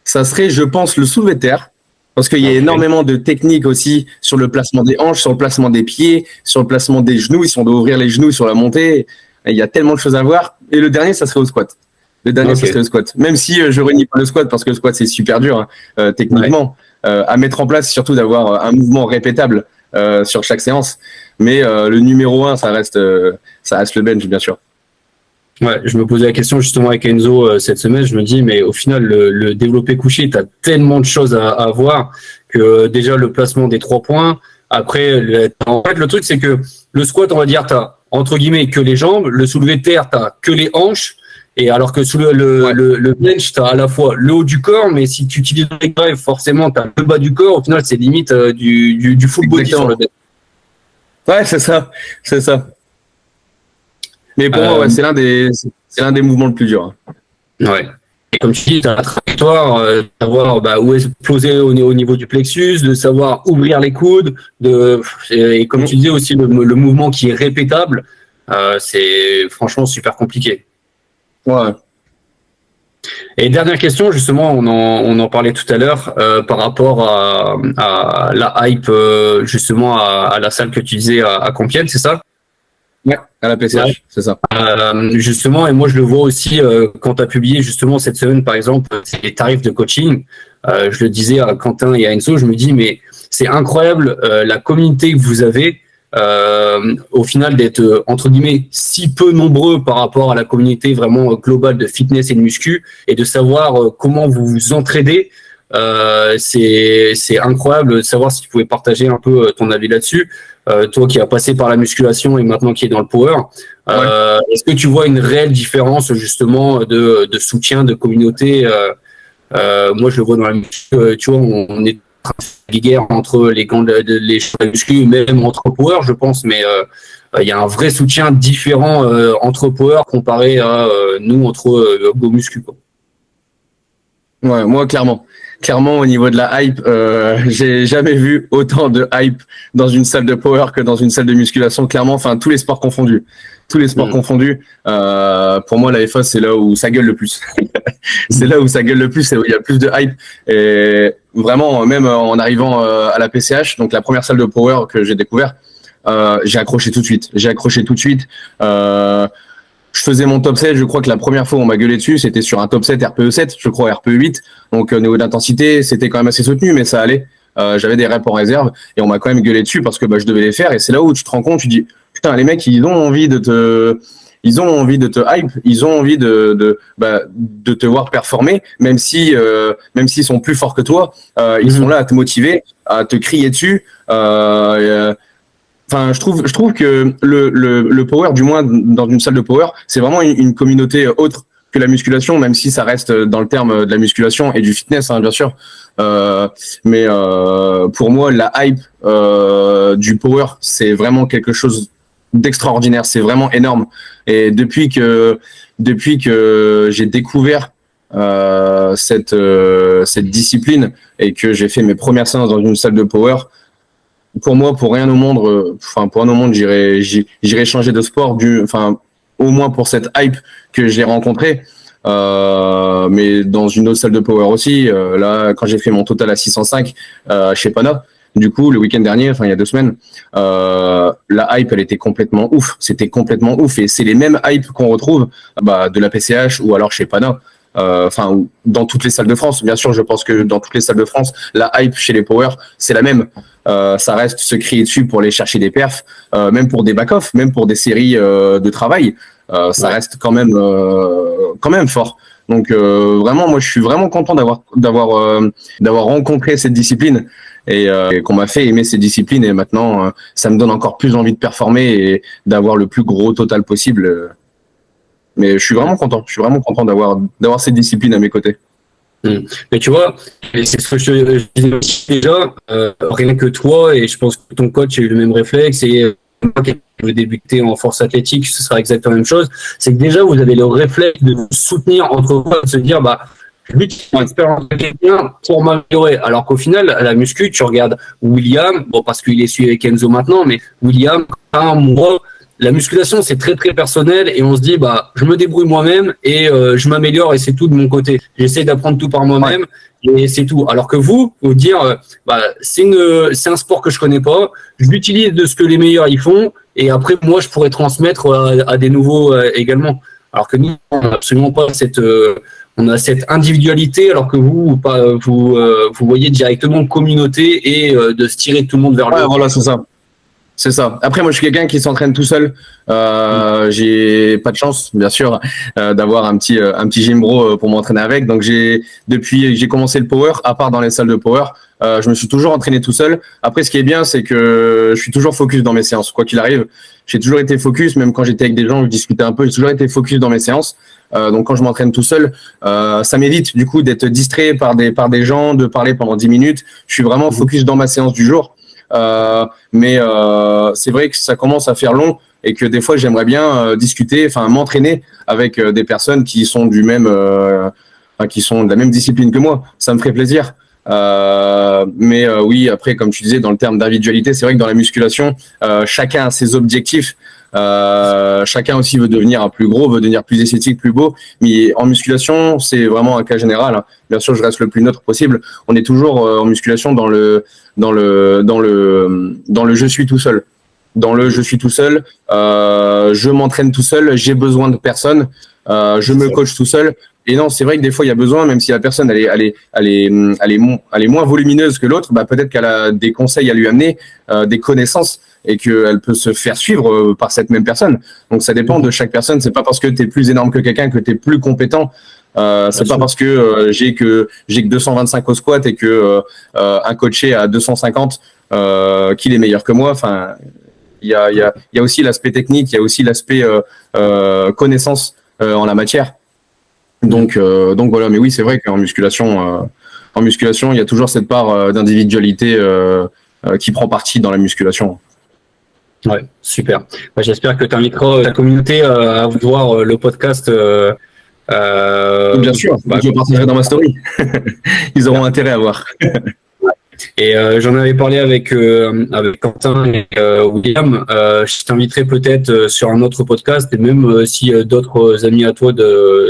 ça serait, je pense, le soulevé de terre. Parce qu'il y a énormément de techniques aussi sur le placement des hanches, sur le placement des pieds, sur le placement des genoux. Si on doit ouvrir les genoux sur la montée, il y a tellement de choses à voir. Et le dernier, ça serait au squat. Le dernier, ça serait le squat. Même si je renie pas le squat, parce que le squat, c'est super dur techniquement à mettre en place, surtout d'avoir un mouvement répétable sur chaque séance. Mais le numéro 1, ça reste le bench, bien sûr. Ouais, je me posais la question justement avec Enzo cette semaine. Je me dis, mais au final, le développé couché, tu as tellement de choses à voir que déjà le placement des 3 points. Après, en fait, le truc, c'est que le squat, on va dire, tu as entre guillemets que les jambes. Le soulevé de terre, tu as que les hanches. Et alors que sous le bench, tu as à la fois le haut du corps, mais si tu utilises le leg drive, forcément, tu as le bas du corps. Au final, c'est limite du full body sur le bench. Ouais, c'est ça. Mais pour moi, c'est l'un des mouvements le plus dur. Ouais. Et comme tu dis, tu as la trajectoire, savoir où exploser au niveau du plexus, de savoir ouvrir les coudes, et comme tu disais aussi, le mouvement qui est répétable, c'est franchement super compliqué. Ouais. Et dernière question, justement, on en parlait tout à l'heure par rapport à la hype, justement, à la salle que tu disais à Compiègne, c'est ça? Ouais, à la PCH, c'est ça. Justement, et moi je le vois aussi quand tu as publié justement cette semaine, par exemple, les tarifs de coaching. Je le disais à Quentin et à Enzo, je me dis, mais c'est incroyable la communauté que vous avez. au final d'être entre guillemets si peu nombreux par rapport à la communauté vraiment globale de fitness et de muscu, et de savoir comment vous vous entraidez. C'est incroyable de savoir si tu pouvais partager un peu ton avis là-dessus. Toi qui as passé par la musculation et maintenant qui est dans le power, est-ce que tu vois une réelle différence justement de soutien, de communauté? Moi, je le vois dans la muscu, tu vois, on est en train de faire des guerres entre les gants les muscu, même entre power, je pense, mais il y a un vrai soutien différent entre power comparé à nous entre go muscu, quoi. Ouais, moi, clairement, au niveau de la hype, j'ai jamais vu autant de hype dans une salle de power que dans une salle de musculation. Clairement, enfin, tous les sports confondus. Pour moi, la FA, c'est là où ça gueule le plus. C'est là où ça gueule le plus, c'est où il y a plus de hype. Et vraiment, même en arrivant à la PCH, donc la première salle de power que j'ai découvert, j'ai accroché tout de suite. Je faisais mon top 7, je crois que la première fois où on m'a gueulé dessus, c'était sur un top 7 RPE 7, je crois RPE 8. Donc au niveau d'intensité, c'était quand même assez soutenu, mais ça allait. J'avais des reps en réserve et on m'a quand même gueulé dessus parce que je devais les faire. Et c'est là où tu te rends compte, tu dis putain, les mecs, ils ont envie de te hype, ils ont envie de te voir performer, même s'ils sont plus forts que toi, ils sont là à te motiver, à te crier dessus. Enfin, je trouve que le power, du moins dans une salle de power, c'est vraiment une communauté autre que la musculation, même si ça reste dans le terme de la musculation et du fitness, hein, bien sûr. Mais pour moi, la hype du power, c'est vraiment quelque chose d'extraordinaire. C'est vraiment énorme. Et depuis que j'ai découvert cette discipline et que j'ai fait mes premières séances dans une salle de power, pour moi, pour rien au monde, j'irai changer de sport, au moins pour cette hype que j'ai rencontrée. Mais dans une autre salle de power aussi, là, quand j'ai fait mon total à 605 chez Pana, du coup, le week-end dernier, il y a 2 semaines, la hype, elle était complètement ouf. C'était complètement ouf. Et c'est les mêmes hypes qu'on retrouve de la PCH ou alors chez Pana. Dans toutes les salles de France. Bien sûr, je pense que dans toutes les salles de France, la hype chez les power, c'est la même. Ça reste se crier dessus pour aller chercher des perfs, même pour des back-off, même pour des séries de travail. Ça reste quand même fort. Donc vraiment, moi, je suis vraiment content d'avoir rencontré cette discipline et qu'on m'a fait aimer cette discipline. Et maintenant, ça me donne encore plus envie de performer et d'avoir le plus gros total possible. Mais je suis vraiment content d'avoir cette discipline à mes côtés. Mais tu vois, c'est ce que je disais aussi déjà, rien que toi, et je pense que ton coach a eu le même réflexe, et moi qui veux débuter en force athlétique, ce sera exactement la même chose, c'est que déjà vous avez le réflexe de vous soutenir entre vous, de se dire, lui, tu as l'expérience de quelqu'un pour m'améliorer. Alors qu'au final, à la muscu, tu regardes William, parce qu'il est suivi avec Enzo maintenant, mais William, moi, la musculation, c'est très, très personnel et on se dit, je me débrouille moi-même et je m'améliore et c'est tout de mon côté. J'essaie d'apprendre tout par moi-même et c'est tout. Alors que vous dire, c'est un sport que je connais pas, je l'utilise de ce que les meilleurs y font et après, moi, je pourrais transmettre à des nouveaux également. Alors que nous, on n'a absolument pas on a cette individualité alors que vous voyez directement communauté et de se tirer tout le monde vers le haut. Voilà, c'est ça. C'est ça. Après, moi, je suis quelqu'un qui s'entraîne tout seul. J'ai pas de chance, bien sûr, d'avoir un petit gym bro pour m'entraîner avec. Donc, depuis j'ai commencé le power, à part dans les salles de power, je me suis toujours entraîné tout seul. Après, ce qui est bien, c'est que je suis toujours focus dans mes séances. Quoi qu'il arrive, j'ai toujours été focus. Même quand j'étais avec des gens, je discutais un peu. J'ai toujours été focus dans mes séances. Donc, quand je m'entraîne tout seul, ça m'évite du coup d'être distrait par des gens, de parler pendant 10 minutes. Je suis vraiment focus dans ma séance du jour. Mais c'est vrai que ça commence à faire long et que des fois j'aimerais bien m'entraîner avec des personnes qui sont qui sont de la même discipline que moi. Ça me ferait plaisir. Mais oui, après, comme tu disais, dans le terme d'individualité, c'est vrai que dans la musculation, chacun a ses objectifs. Chacun aussi veut devenir un plus gros, veut devenir plus esthétique, plus beau. Mais en musculation, c'est vraiment un cas général, hein. Bien sûr, je reste le plus neutre possible. On est toujours en musculation dans le je suis tout seul. Dans le je suis tout seul, je m'entraîne tout seul, j'ai besoin de personne, je me coach tout seul. Et non, c'est vrai que des fois il y a besoin, même si la personne elle est moins volumineuse que l'autre, peut-être qu'elle a des conseils à lui amener, des connaissances. et qu'elle peut se faire suivre par cette même personne. Donc ça dépend de chaque personne. C'est pas parce que tu es plus énorme que quelqu'un que tu es plus compétent. C'est pas parce que j'ai que 225 au squat et que un coaché à 250 qu'il est meilleur que moi. Enfin, il y a aussi l'aspect technique, il y a aussi l'aspect connaissance en la matière. Donc voilà. Mais oui, c'est vrai qu'en musculation, il y a toujours cette part d'individualité qui prend partie dans la musculation. Ouais, super. Bah, j'espère que tu inviteras ta communauté à voir le podcast. Bien sûr, je le partagerai dans ma story. Ils auront intérêt à voir. Et j'en avais parlé avec Quentin et William. Je t'inviterai peut-être sur un autre podcast, et même si d'autres amis à toi,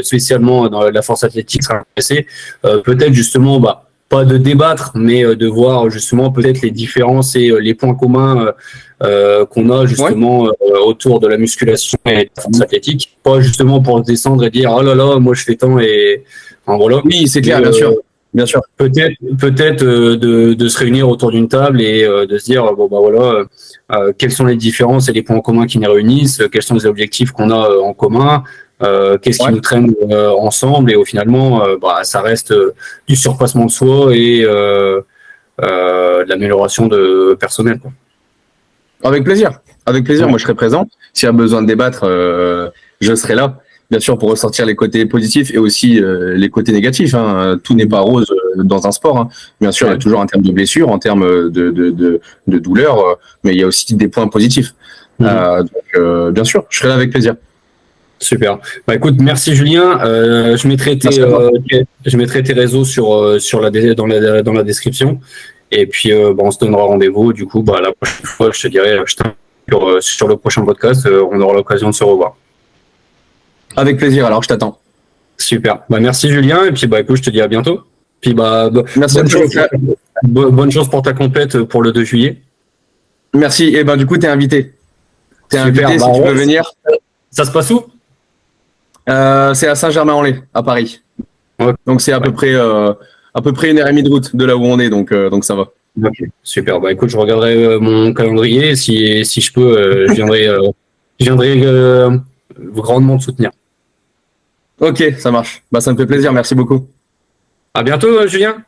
spécialement dans la force athlétique, seraient intéressés, peut-être justement, pas de débattre, mais de voir justement peut-être les différences et les points communs qu'on a justement autour de la musculation et de la force athlétique. Pas justement pour descendre et dire « Oh là là, moi je fais tant » et enfin, voilà. Oui, c'est clair, bien sûr. Bien sûr. Peut-être de se réunir autour d'une table et de se dire quelles sont les différences et les points communs qui nous réunissent, quels sont les objectifs qu'on a en commun, qu'est-ce qui nous traîne ensemble, et au finalement ça reste du surpassement de soi et de l'amélioration de personnel, quoi. Avec plaisir. Moi je serai présent. S'il y a besoin de débattre, je serai là. Bien sûr, pour ressortir les côtés positifs et aussi les côtés négatifs. Hein. Tout n'est pas rose dans un sport. Hein. Bien sûr, il y a toujours en termes de blessures, en termes de douleurs, mais il y a aussi des points positifs. Donc, bien sûr, je serai là avec plaisir. Super. Écoute, merci Julien. Je mettrai tes réseaux dans la description. Et puis, on se donnera rendez-vous. Du coup, la prochaine fois, je te dirai, sur le prochain podcast, on aura l'occasion de se revoir. Avec plaisir, alors je t'attends. Super. Merci Julien, et puis écoute, je te dis à bientôt. Puis merci bonne chance pour ta compète pour le 2 juillet. Merci. Et du coup, t'es invité. Si tu veux venir. Ça se passe où? C'est à Saint-Germain-en-Laye, à Paris. Okay. Donc c'est à peu près 1h30 de route de là où on est, donc ça va. Ok, super. Écoute, je regarderai mon calendrier. Si je peux, je viendrai grandement te soutenir. Ok, ça marche. Ça me fait plaisir. Merci beaucoup. À bientôt, Julien.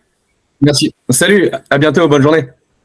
Merci. Salut. À bientôt. Bonne journée.